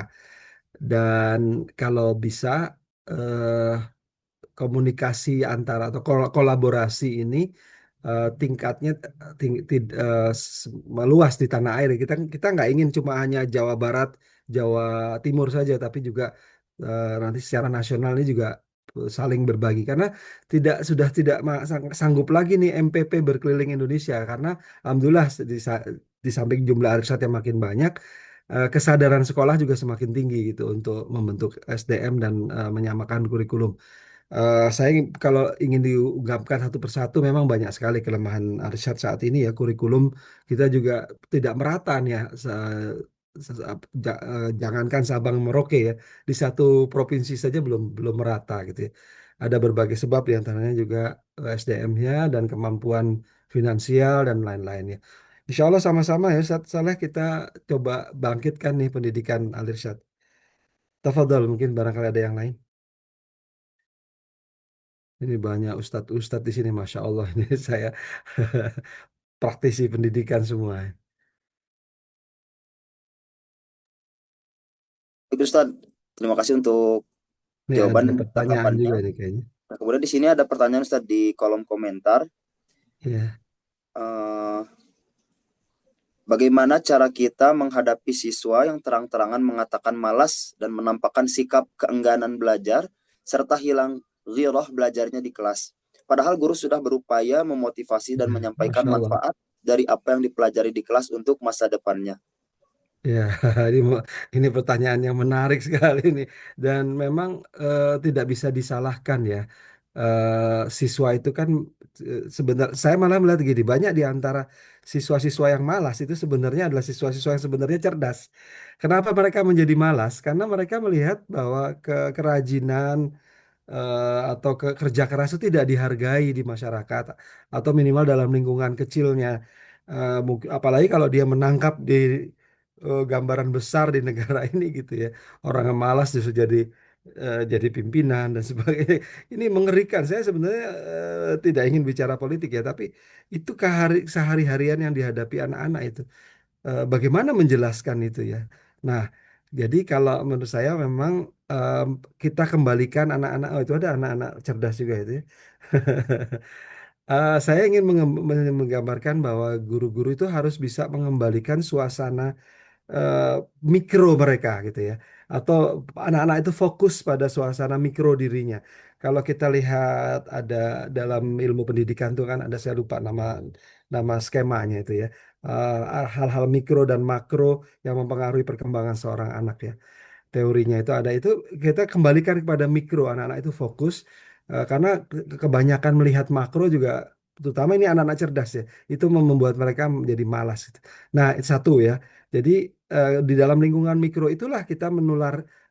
Dan kalau bisa eh, komunikasi antara atau kolaborasi ini tingkatnya meluas di tanah air. Kita nggak ingin cuma hanya Jawa Barat, Jawa Timur saja, tapi juga nanti secara nasional ini juga saling berbagi karena sudah tidak sanggup lagi nih MPP berkeliling Indonesia karena alhamdulillah di samping jumlah arisan yang makin banyak, kesadaran sekolah juga semakin tinggi gitu untuk membentuk SDM dan menyamakan kurikulum. Saya kalau ingin diungkapkan satu persatu memang banyak sekali kelemahan Arsyad saat ini ya, kurikulum kita juga tidak merata nih ya. Jangankan Sabang Merauke ya, di satu provinsi saja belum belum merata gitu ya. Ada berbagai sebab diantaranya juga SDM-nya dan kemampuan finansial dan lain-lainnya. Insya Allah sama-sama ya Ustaz Saleh kita coba bangkitkan nih pendidikan Al-Irsyad. Tafadhol, mungkin barangkali ada yang lain. Ini banyak ustadz-ustadz di sini, Masya Allah. Ini saya praktisi pendidikan semua. Baik, Ustadz, terima kasih untuk Ini ada jawaban pertanyaan juga tanggapannya. nih kayaknya. Nah, kemudian di sini ada pertanyaan Ustadz di kolom komentar. Ya, Eh, Bagaimana cara kita menghadapi siswa yang terang-terangan mengatakan malas dan menampakkan sikap keengganan belajar serta hilang ghirah belajarnya di kelas? Padahal guru sudah berupaya memotivasi dan menyampaikan Masya Allah. manfaat dari apa yang dipelajari di kelas untuk masa depannya. Ya, ini pertanyaan yang menarik sekali nih. Dan memang tidak bisa disalahkan ya. Siswa itu kan Sebenarnya saya malah melihat gini, banyak di antara siswa-siswa yang malas itu sebenarnya adalah siswa-siswa yang sebenarnya cerdas. Kenapa mereka menjadi malas? Karena mereka melihat bahwa kerajinan atau kerja keras itu tidak dihargai di masyarakat atau minimal dalam lingkungan kecilnya. Apalagi kalau dia menangkap di gambaran besar di negara ini gitu ya. Orang yang malas justru jadi pimpinan dan sebagainya. Ini mengerikan. Saya sebenarnya tidak ingin bicara politik ya, tapi itu sehari-harian yang dihadapi anak-anak itu. Bagaimana menjelaskan itu ya? Nah, jadi kalau menurut saya memang em, kita kembalikan anak-anak, oh itu ada anak-anak cerdas juga itu ya. Saya ingin menggambarkan bahwa guru-guru itu harus bisa mengembalikan suasana eh, mikro mereka gitu ya, atau anak-anak itu fokus pada suasana mikro dirinya. Kalau kita lihat ada dalam ilmu pendidikan tuh kan ada, saya lupa nama nama skemanya itu ya. Hal-hal mikro dan makro yang mempengaruhi perkembangan seorang anak ya, teorinya itu ada, itu kita kembalikan kepada mikro, anak-anak itu fokus. Karena kebanyakan melihat makro juga, terutama ini anak-anak cerdas ya, itu membuat mereka menjadi malas gitu. Nah itu satu ya, jadi di dalam lingkungan mikro itulah kita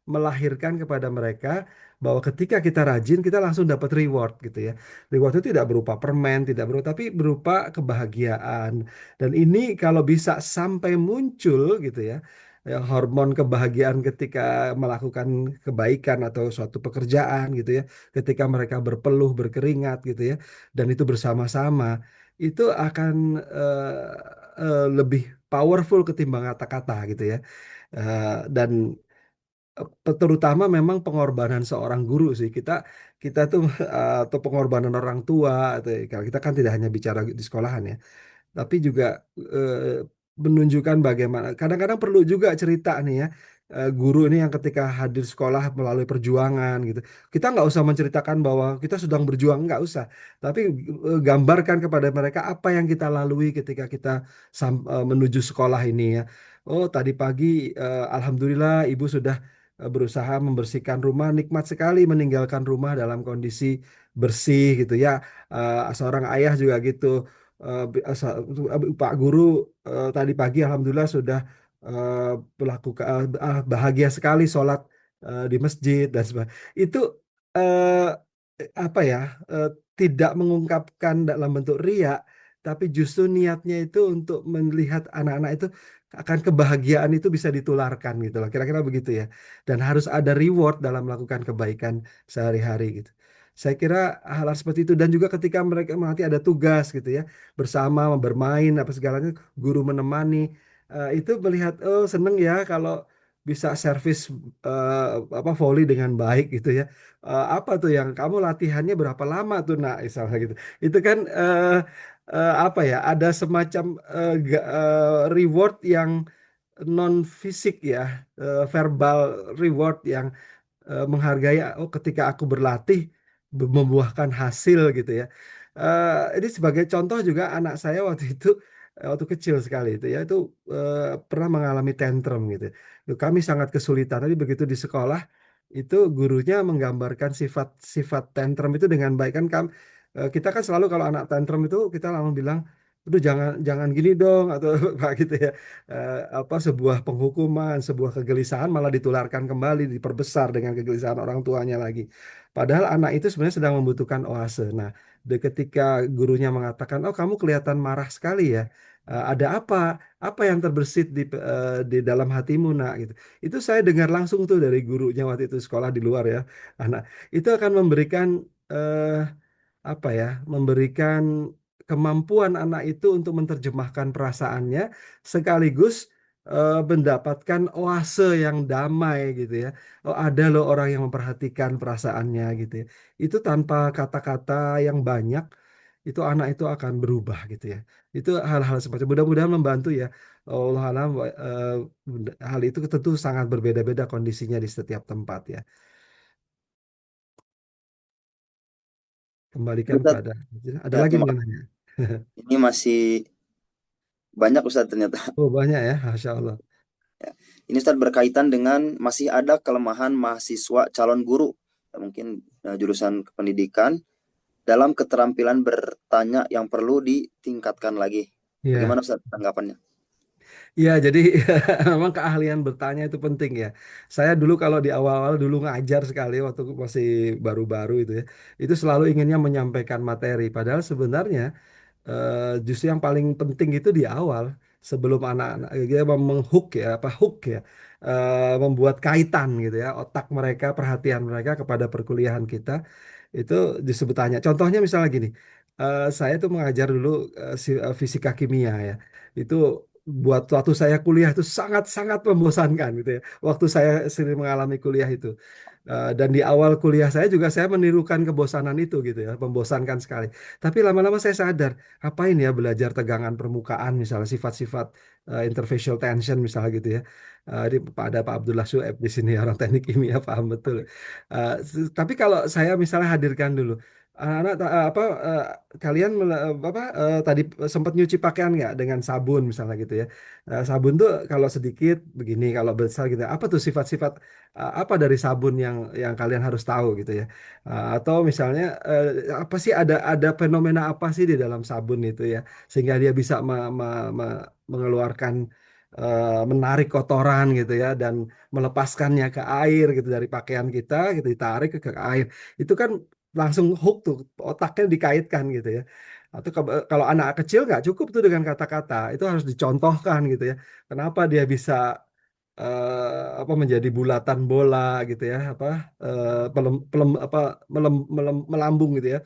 melahirkan kepada mereka bahwa ketika kita rajin kita langsung dapat reward gitu ya. Reward itu tidak berupa permen, tidak berupa, tapi berupa kebahagiaan. Dan ini kalau bisa sampai muncul gitu ya, hormon kebahagiaan ketika melakukan kebaikan atau suatu pekerjaan gitu ya, ketika mereka berpeluh berkeringat gitu ya, dan itu bersama-sama, itu akan lebih powerful ketimbang kata-kata gitu ya. Dan terutama memang pengorbanan seorang guru sih, kita kita tuh atau pengorbanan orang tua atau kalau kita kan tidak hanya bicara di sekolahan ya, tapi juga eh, menunjukkan bagaimana kadang-kadang perlu juga cerita nih ya, guru ini yang ketika hadir sekolah melalui perjuangan gitu, kita nggak usah menceritakan bahwa kita sedang berjuang, nggak usah, tapi gambarkan kepada mereka apa yang kita lalui ketika kita menuju sekolah ini ya. Oh tadi pagi alhamdulillah ibu sudah berusaha membersihkan rumah, nikmat sekali meninggalkan rumah dalam kondisi bersih gitu ya. Seorang ayah juga gitu. Pak Guru tadi pagi alhamdulillah sudah melakukan bahagia sekali sholat di masjid dan sebagainya. Itu eh, apa ya, eh, tidak mengungkapkan dalam bentuk riak, tapi justru niatnya itu untuk melihat anak-anak itu akan kebahagiaan itu bisa ditularkan gitu loh. Kira-kira begitu ya. Dan harus ada reward dalam melakukan kebaikan sehari-hari gitu. Saya kira hal-hal seperti itu, dan juga ketika mereka nanti ada tugas gitu ya, bersama bermain apa segalanya, guru menemani, itu melihat oh seneng ya kalau bisa servis eh, apa volley dengan baik gitu ya. Apa tuh yang kamu latihannya berapa lama tuh nak misalnya gitu. Itu kan apa ya, ada semacam reward yang non fisik ya, verbal reward yang menghargai, oh ketika aku berlatih membuahkan hasil gitu ya. Ini sebagai contoh juga anak saya waktu itu waktu kecil sekali itu ya, itu pernah mengalami tantrum gitu. Loh, kami sangat kesulitan, tapi begitu di sekolah itu gurunya menggambarkan sifat-sifat tantrum itu dengan baik kan, kita kan selalu kalau anak tantrum itu kita langsung bilang, aduh jangan jangan gini dong atau apa gitu ya. Apa sebuah penghukuman, sebuah kegelisahan malah ditularkan kembali, diperbesar dengan kegelisahan orang tuanya lagi. Padahal anak itu sebenarnya sedang membutuhkan oase. Nah, ketika gurunya mengatakan, "Oh, kamu kelihatan marah sekali ya. Ada apa? Apa yang terbersit di dalam hatimu, Nak?" gitu. Itu saya dengar langsung tuh dari gurunya waktu itu sekolah di luar ya. Anak itu akan memberikan eh, apa ya, memberikan kemampuan anak itu untuk menerjemahkan perasaannya sekaligus mendapatkan oase yang damai gitu ya. Oh, ada loh orang yang memperhatikan perasaannya gitu ya. Itu tanpa kata-kata yang banyak, itu anak itu akan berubah gitu ya. Itu hal-hal seperti mudah-mudahan membantu ya. Allah alam, hal itu tentu sangat berbeda-beda kondisinya di setiap tempat ya. Kembalikan Ustaz, pada ada ya, lagi terima yang kasih. nanya. Ini masih banyak Ustaz ternyata. Oh banyak ya, Masya Allah. Ya. Ini Ustaz berkaitan dengan masih ada kelemahan mahasiswa calon guru. Ya, mungkin jurusan pendidikan dalam keterampilan bertanya yang perlu ditingkatkan lagi. Ya, Bagaimana Ustaz tanggapannya? ya, jadi memang keahlian bertanya itu penting ya. Saya dulu kalau di awal-awal dulu ngajar sekali waktu masih baru-baru itu ya. Itu selalu inginnya menyampaikan materi. Padahal sebenarnya justru yang paling penting itu di awal sebelum anak-anak dia menghook ya apa hook ya, membuat kaitan gitu ya otak mereka perhatian mereka kepada perkuliahan kita itu disebut tanya. Contohnya misalnya gini, saya tuh mengajar dulu fisika kimia ya. Itu buat waktu saya kuliah itu sangat-sangat membosankan gitu ya. Waktu saya sendiri mengalami kuliah itu. Dan di awal kuliah saya juga saya menirukan kebosanan itu gitu ya, membosankan sekali. Tapi lama-lama saya sadar, ngapain ya belajar tegangan permukaan misalnya sifat-sifat interfacial tension misalnya gitu ya. Ada Pak Abdullah Sueb di sini orang teknik kimia paham betul. Tapi kalau saya misalnya hadirkan dulu, anak-anak kalian tadi sempat nyuci pakaian nggak dengan sabun misalnya gitu ya. Sabun tuh kalau sedikit begini, kalau besar gitu. Apa tuh sifat-sifat apa dari sabun yang kalian harus tahu gitu ya. Atau misalnya apa sih ada fenomena apa sih di dalam sabun itu ya sehingga dia bisa mengeluarkan menarik kotoran gitu ya dan melepaskannya ke air gitu dari pakaian kita gitu ditarik ke air. Itu kan langsung hook tuh otaknya dikaitkan gitu ya. Atau kalau anak kecil nggak cukup tuh dengan kata-kata, itu harus dicontohkan gitu ya. Kenapa dia bisa apa menjadi bulatan bola gitu ya, apa melambung gitu ya.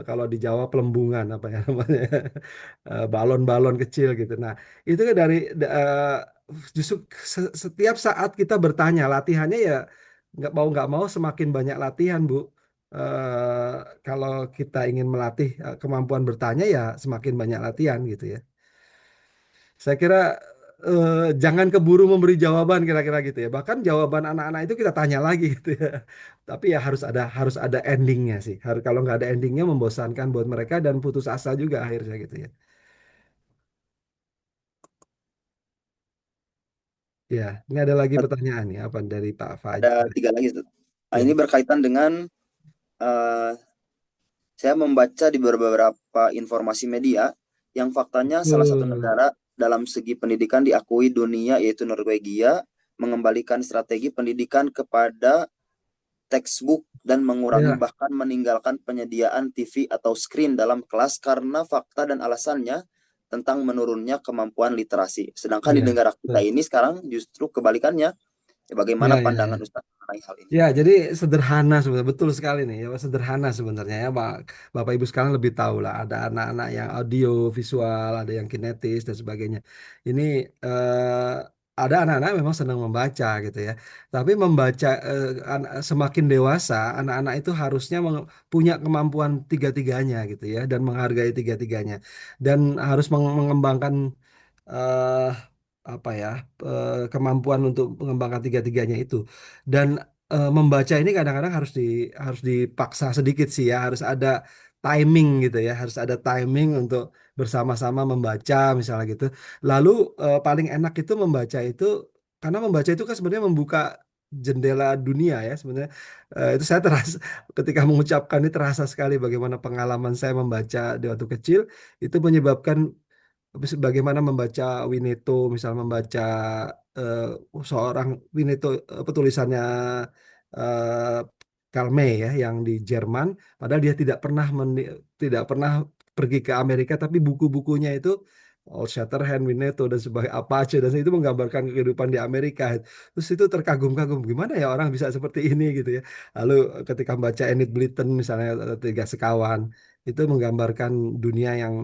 Kalau di Jawa pelembungan apa ya namanya, balon-balon kecil gitu. Nah, itu kan justru setiap saat kita bertanya, latihannya ya nggak mau semakin banyak latihan, Bu. Kalau kita ingin melatih kemampuan bertanya ya semakin banyak latihan gitu ya. Saya kira jangan keburu memberi jawaban kira-kira gitu ya. Bahkan jawaban anak-anak itu kita tanya lagi gitu ya. Tapi ya harus ada endingnya sih. Kalau nggak ada endingnya membosankan buat mereka dan putus asa juga akhirnya gitu ya. Ya, ini ada lagi pertanyaan ya apa dari Pak Ada Fajar. 3 lagi Ustaz. Nah, Ya. ini berkaitan dengan saya membaca di beberapa informasi media yang faktanya salah satu Betul. negara dalam segi pendidikan diakui dunia yaitu Norwegia mengembalikan strategi pendidikan kepada textbook dan mengurangi Ya, bahkan meninggalkan penyediaan TV atau screen dalam kelas karena fakta dan alasannya tentang menurunnya kemampuan literasi. Sedangkan di ya, negara kita betul. ini sekarang justru kebalikannya. Ya, bagaimana Ya, ya, pandangan ya. Ustaz mengenai hal ini? Ya, jadi sederhana sebenarnya, betul sekali nih, ya sederhana sebenarnya ya, Bapak Ibu sekarang lebih tahu lah, ada anak-anak yang audio, visual, ada yang kinetis dan sebagainya. Ini ada anak-anak memang senang membaca gitu ya, tapi membaca semakin dewasa, anak-anak itu harusnya punya kemampuan tiga-tiganya gitu ya, dan menghargai tiga-tiganya, dan harus mengembangkan eh apa ya kemampuan untuk mengembangkan tiga-tiganya itu dan membaca ini kadang-kadang harus dipaksa sedikit sih ya harus ada timing gitu ya harus ada timing untuk bersama-sama membaca misalnya gitu lalu paling enak itu membaca itu karena membaca itu kan sebenarnya membuka jendela dunia ya sebenarnya. Itu saya terasa ketika mengucapkan ini terasa sekali bagaimana pengalaman saya membaca di waktu kecil itu menyebabkan bagaimana membaca Winnetou, misal membaca eh, seorang Winnetou petulisannya eh, Karl May ya yang di Jerman, padahal dia tidak pernah pergi ke Amerika, tapi buku-bukunya itu Old Shatterhand, Winnetou dan sebagai Apache dan itu menggambarkan kehidupan di Amerika. Terus itu terkagum-kagum gimana ya orang bisa seperti ini gitu ya. Lalu ketika membaca Enid Blyton misalnya Tiga Sekawan itu menggambarkan dunia yang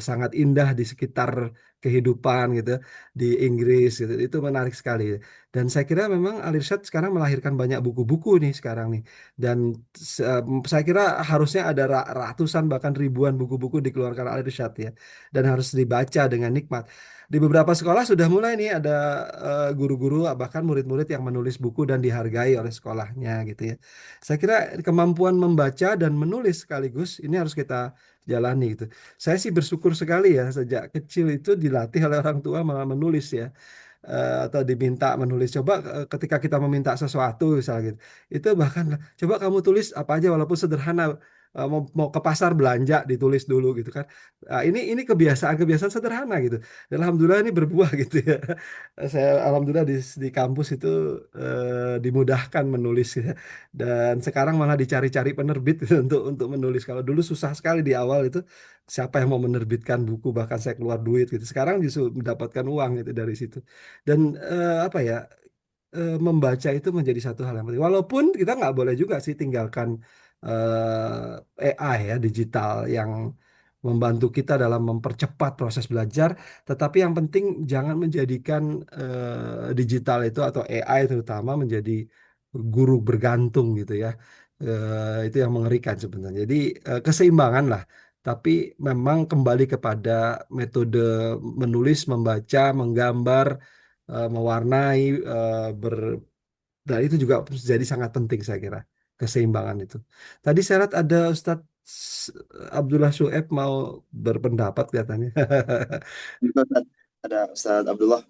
sangat indah di sekitar kehidupan gitu di Inggris gitu. Itu menarik sekali. Dan saya kira memang Al Irsyad sekarang melahirkan banyak buku-buku nih sekarang nih. Dan saya kira harusnya ada ratusan bahkan ribuan buku-buku dikeluarkan Al Irsyad ya. Dan harus dibaca dengan nikmat. Di beberapa sekolah sudah mulai nih ada guru-guru bahkan murid-murid yang menulis buku dan dihargai oleh sekolahnya gitu ya. Saya kira kemampuan membaca dan menulis sekaligus ini harus kita jalani gitu. Saya sih bersyukur sekali ya sejak kecil itu dilatih oleh orang tua malah menulis ya. Atau diminta menulis coba ketika kita meminta sesuatu misalnya gitu. Itu bahkan coba kamu tulis apa aja walaupun sederhana mau ke pasar belanja ditulis dulu gitu kan. Ini kebiasaan-kebiasaan sederhana gitu. Dan alhamdulillah ini berbuah gitu ya. Saya alhamdulillah di kampus itu dimudahkan menulis ya. Dan sekarang malah dicari-cari penerbit gitu untuk menulis. Kalau dulu susah sekali di awal itu siapa yang mau menerbitkan buku, bahkan saya keluar duit gitu. Sekarang justru mendapatkan uang gitu dari situ. Dan apa ya, membaca itu menjadi satu hal yang penting. Walaupun kita nggak boleh juga sih tinggalkan AI ya, digital yang membantu kita dalam mempercepat proses belajar, tetapi yang penting jangan menjadikan digital itu atau AI terutama menjadi guru bergantung gitu ya. Itu yang mengerikan sebenarnya. Jadi keseimbangan lah. Tapi memang kembali kepada metode menulis, membaca, menggambar, mewarnai, dan itu juga jadi sangat penting saya kira keseimbangan itu. Tadi saya lihat ada Abdullah Syueb mau berpendapat kelihatannya. Ada Ustadz Abdullah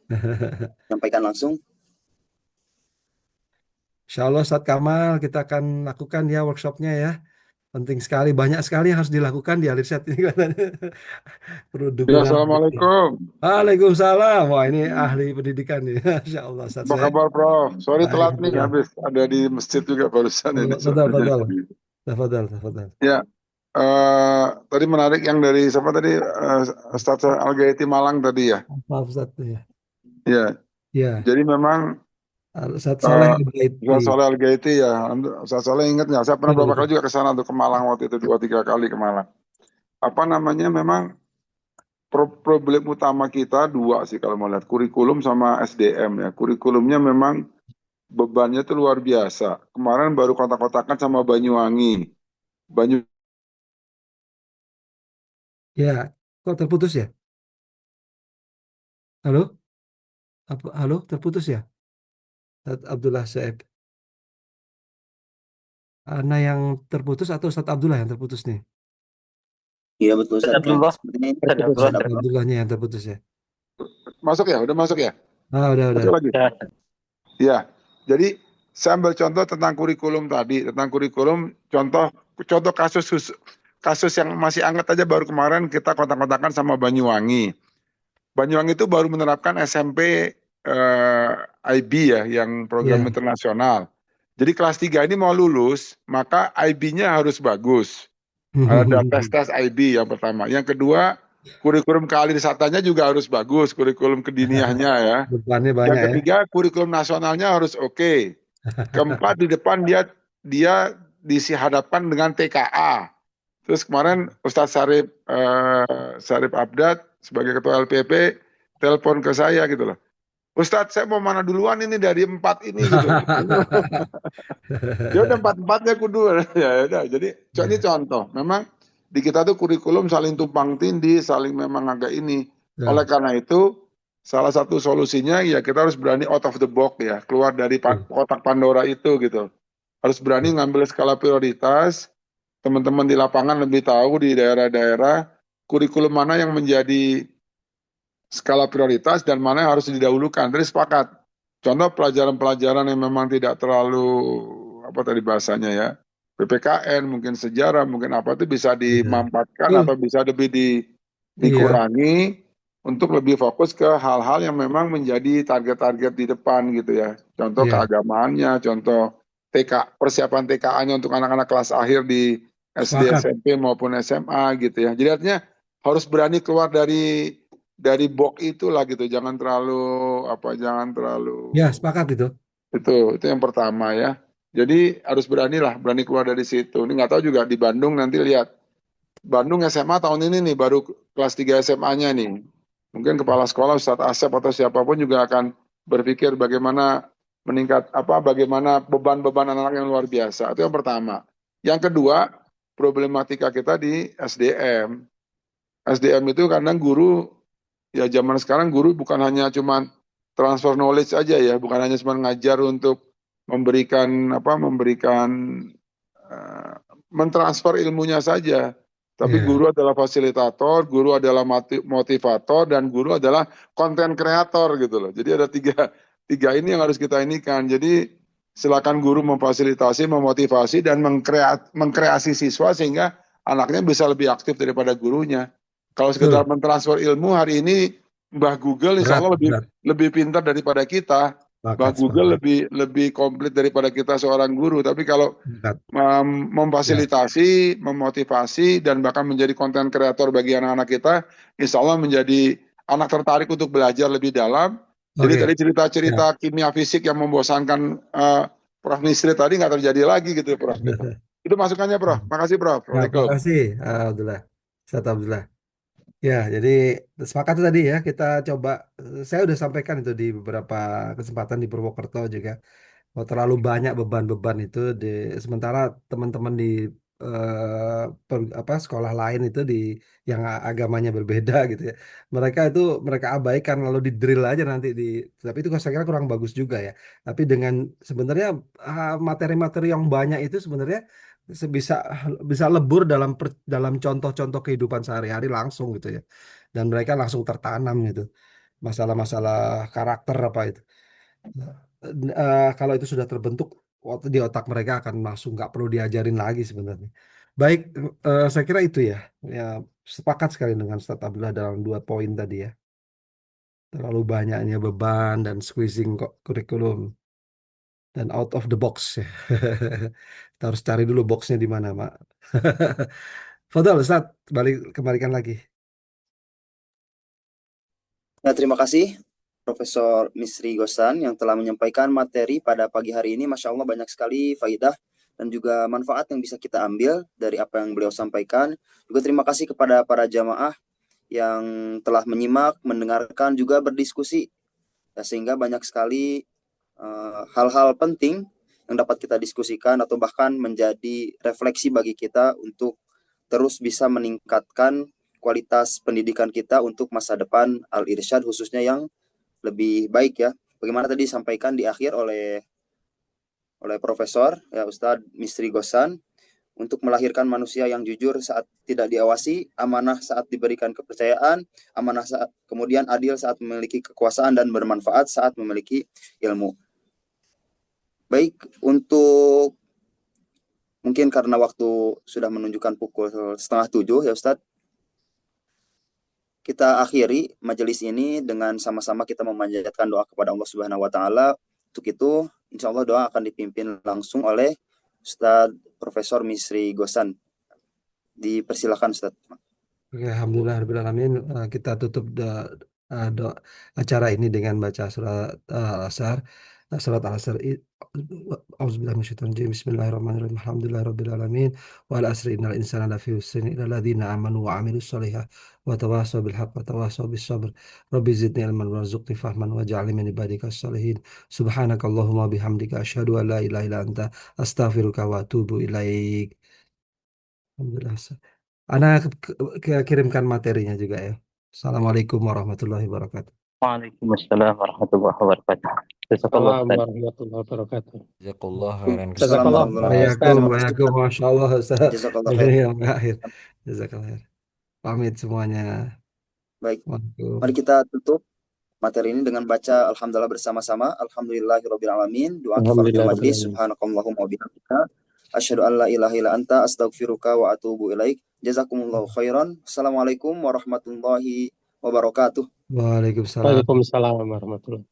sampaikan langsung. Insya Allah Ustadz Kamal kita akan lakukan ya workshopnya ya. Penting sekali, banyak sekali yang harus dilakukan di Alirsat ini katanya. Perlu Ya, dukungan. Assalamualaikum. Waalaikumsalam. Wah ini ahli pendidikan nih. Masya Allah Ustadz Apa saya. kabar, Prof? Sorry Baik, telat nih, alhamdulillah. habis ada di masjid juga barusan ini. Betul. Tafadhal. Ya, tadi menarik yang dari siapa tadi, Ustadz Al-Gaiti Malang tadi ya. Maaf Ustadz ya. Ya, Ya, jadi memang Ustadz Saleh Al-Gaiti. Ustadz Saleh Al-Gaiti ya. Ustadz Saleh ingat nggak? Saya pernah Betul, beberapa kali juga ke sana tuh, ke Malang waktu itu 2-3 kali ke Malang. Apa namanya, memang problem utama kita dua sih kalau mau lihat, kurikulum sama SDM ya. Kurikulumnya memang bebannya itu luar biasa. Kemarin baru kotak-kotakan sama Banyuwangi. Ya, kok terputus ya? Halo? Halo, terputus ya? Ustadz Abdullah Syueb. Ana yang terputus atau Ustadz Abdullah yang terputus nih? Iya betul Ustadz. Abdullah. Sepertinya Ustadz Abdullahnya yang terputus ya? Masuk ya? Udah masuk ya? Udah. Masuk lagi? Ya. Ya, jadi saya ambil contoh tentang kurikulum tadi. Tentang kurikulum, contoh kasus yang masih hangat aja baru kemarin kita kontak-kontakan sama Banyuwangi. Banyuwangi itu baru menerapkan SMP IB ya, yang program Iya. internasional. Jadi kelas 3 ini mau lulus, maka IB-nya harus bagus. Ada tes IB yang pertama. Yang kedua, kurikulum keahliwisatanya juga harus bagus, kurikulum kediniahnya ya. Bebannya banyak Yang ketiga, kurikulum nasionalnya harus oke. Keempat, di depan dia dihadapkan dengan TKA. Terus kemarin Ustadz Sarip Abdad sebagai ketua LPP telepon ke saya gitu loh. Ustadz, saya mau mana duluan ini dari 4 ini gitu. Ya udah 4-4-nya kudu. Ya udah. Jadi ini contoh. Memang di kita tuh kurikulum saling tumpang tindih, saling memang agak ini. Ya. Oleh karena itu, salah satu solusinya ya kita harus berani out of the box ya, keluar dari kotak Pandora itu gitu. Harus berani ngambil skala prioritas. Teman-teman di lapangan lebih tahu di daerah-daerah kurikulum mana yang menjadi skala prioritas dan mana yang harus didahulukan. Jadi sepakat. Contoh pelajaran-pelajaran yang memang tidak terlalu apa tadi bahasanya ya, PPKN, mungkin sejarah, mungkin apa itu bisa dimampatkan atau bisa lebih dikurangi untuk lebih fokus ke hal-hal yang memang menjadi target-target di depan gitu ya. Contoh keagamaannya, contoh persiapan TKA-nya untuk anak-anak kelas akhir di SD, SMP maupun SMA gitu ya. Jadi artinya harus berani keluar dari box itulah gitu. Jangan terlalu Ya, sepakat itu. Itu yang pertama ya. Jadi harus berani keluar dari situ. Ini nggak tahu juga di Bandung, nanti lihat. Bandung SMA tahun ini nih baru kelas 3 SMA-nya nih. Mungkin kepala sekolah Ustadz Asep atau siapapun juga akan berpikir bagaimana bagaimana beban-beban anak-anak yang luar biasa. Itu yang pertama. Yang kedua, problematika kita di SDM. SDM itu kadang guru, ya zaman sekarang guru bukan hanya cuma transfer knowledge aja ya, bukan hanya cuma ngajar untuk mentransfer ilmunya saja. Tapi guru adalah fasilitator, guru adalah motivator, dan guru adalah konten kreator gitu loh. Jadi ada tiga ini yang harus kita inikan. Jadi silakan guru memfasilitasi, memotivasi, dan mengkreasi siswa sehingga anaknya bisa lebih aktif daripada gurunya. Kalau sekedar Betul. mentransfer ilmu hari ini, Mbah Google insya Berat, Allah berat. lebih pintar daripada kita. Mbah Sepakat, Google sepakat. lebih komplit daripada kita seorang guru. Tapi kalau Berat. Ya. memfasilitasi, memotivasi, dan bahkan menjadi konten kreator bagi anak-anak kita, insya Allah menjadi anak tertarik untuk belajar lebih dalam. Jadi Oke. tadi Ya. cerita-cerita kimia fisik yang membosankan Prof. Misri tadi nggak terjadi lagi gitu, Prof. Itu masukannya, Prof. Makasih, Prof. Ya, Waalaikumsalam. makasih, Abdullah. Ustaz Abdullah. Ya, jadi sepakat tuh tadi ya, kita coba, saya udah sampaikan itu di beberapa kesempatan di Purwokerto juga. Oh, terlalu banyak beban-beban itu sementara teman-teman di sekolah lain itu yang agamanya berbeda gitu ya. Mereka abaikan lalu di drill aja nanti tapi itu saya kira kurang bagus juga ya. Tapi dengan sebenarnya materi-materi yang banyak itu sebenarnya bisa bisa lebur dalam contoh-contoh kehidupan sehari-hari langsung gitu ya. Dan mereka langsung tertanam gitu. Masalah-masalah karakter apa itu. Kalau itu sudah terbentuk di otak mereka akan langsung nggak perlu diajarin lagi sebenarnya. Baik, saya kira itu ya. Ya, sepakat sekali dengan Ustaz Abdullah dalam 2 poin tadi ya. Terlalu banyaknya beban dan squeezing kok kurikulum dan out of the box ya. Kita harus cari dulu boxnya di mana, Mak. Fadal, Ustaz, kembalikan lagi. Ya, terima kasih Profesor Misri Gosan yang telah menyampaikan materi pada pagi hari ini. Masya Allah banyak sekali faidah dan juga manfaat yang bisa kita ambil dari apa yang beliau sampaikan. Juga terima kasih kepada para jamaah yang telah menyimak, mendengarkan, juga berdiskusi. Ya, sehingga banyak sekali hal-hal penting yang dapat kita diskusikan atau bahkan menjadi refleksi bagi kita untuk terus bisa meningkatkan kualitas pendidikan kita untuk masa depan Al-Irsyad khususnya yang lebih baik ya. Bagaimana tadi disampaikan di akhir oleh Profesor ya Ustadz Misri Gosan, untuk melahirkan manusia yang jujur saat tidak diawasi, amanah saat diberikan kepercayaan, amanah saat kemudian adil saat memiliki kekuasaan, dan bermanfaat saat memiliki ilmu. Baik, untuk mungkin karena waktu sudah menunjukkan pukul 6:30 ya Ustadz, kita akhiri majelis ini dengan sama-sama kita memanjatkan doa kepada Allah Subhanahu wa taala. Untuk itu, insya Allah doa akan dipimpin langsung oleh Ustadz Profesor Misri Gosan. Dipersilakan Ustadz. Oke, Alhamdulillah Rabbil Alamin. Kita tutup acara ini dengan baca surat Al-Asr. Surat Al-Asr. Auzubillahi minasyaitonir rajim. Bismillahirrahmanirrahim. Alhamdulillahirabbil alamin. Wal asri innal insana lafi khusrin illa alladziina aamanu wa 'amilus shalihaati wa tawassaw bil haqqi wa tawassaw bis sabr. Rabbi zidni ilman warzuqni fahman waj'alni min ibadikas shalihin. Subhanakallahumma bihamdika asyhadu an la ilaha illa anta astaghfiruka wa atubu ilaik. Alhamdulillah. Ana kirimkan materinya juga ya. Assalamualaikum warahmatullahi wabarakatuh. Waalaikumsalam warahmatullahi wabarakatuh. Jazakallah Assalamualaikum Ustaz. warahmatullahi wabarakatuh. Jazakallah khairan. Jazakallah Ustaz. Waalaikumsalam. Masya Allah Ustaz. Jazakallah Ini khair. yang akhir. Jazakallah khair. Pamit semuanya. Baik, Waalaikumsalam. mari kita tutup materi ini dengan baca alhamdulillah bersama-sama. Alhamdulillahirabbil alamin. Doa kifaratul majlis. Subhanakallahumma wa bihamdika asyhadu an la ilaha illa anta astaghfiruka wa atubu ilaik. Jazakumullahu khairan. Assalamualaikum warahmatullahi wabarakatuh. Waalaikumsalam. Waalaikumsalam warahmatullahi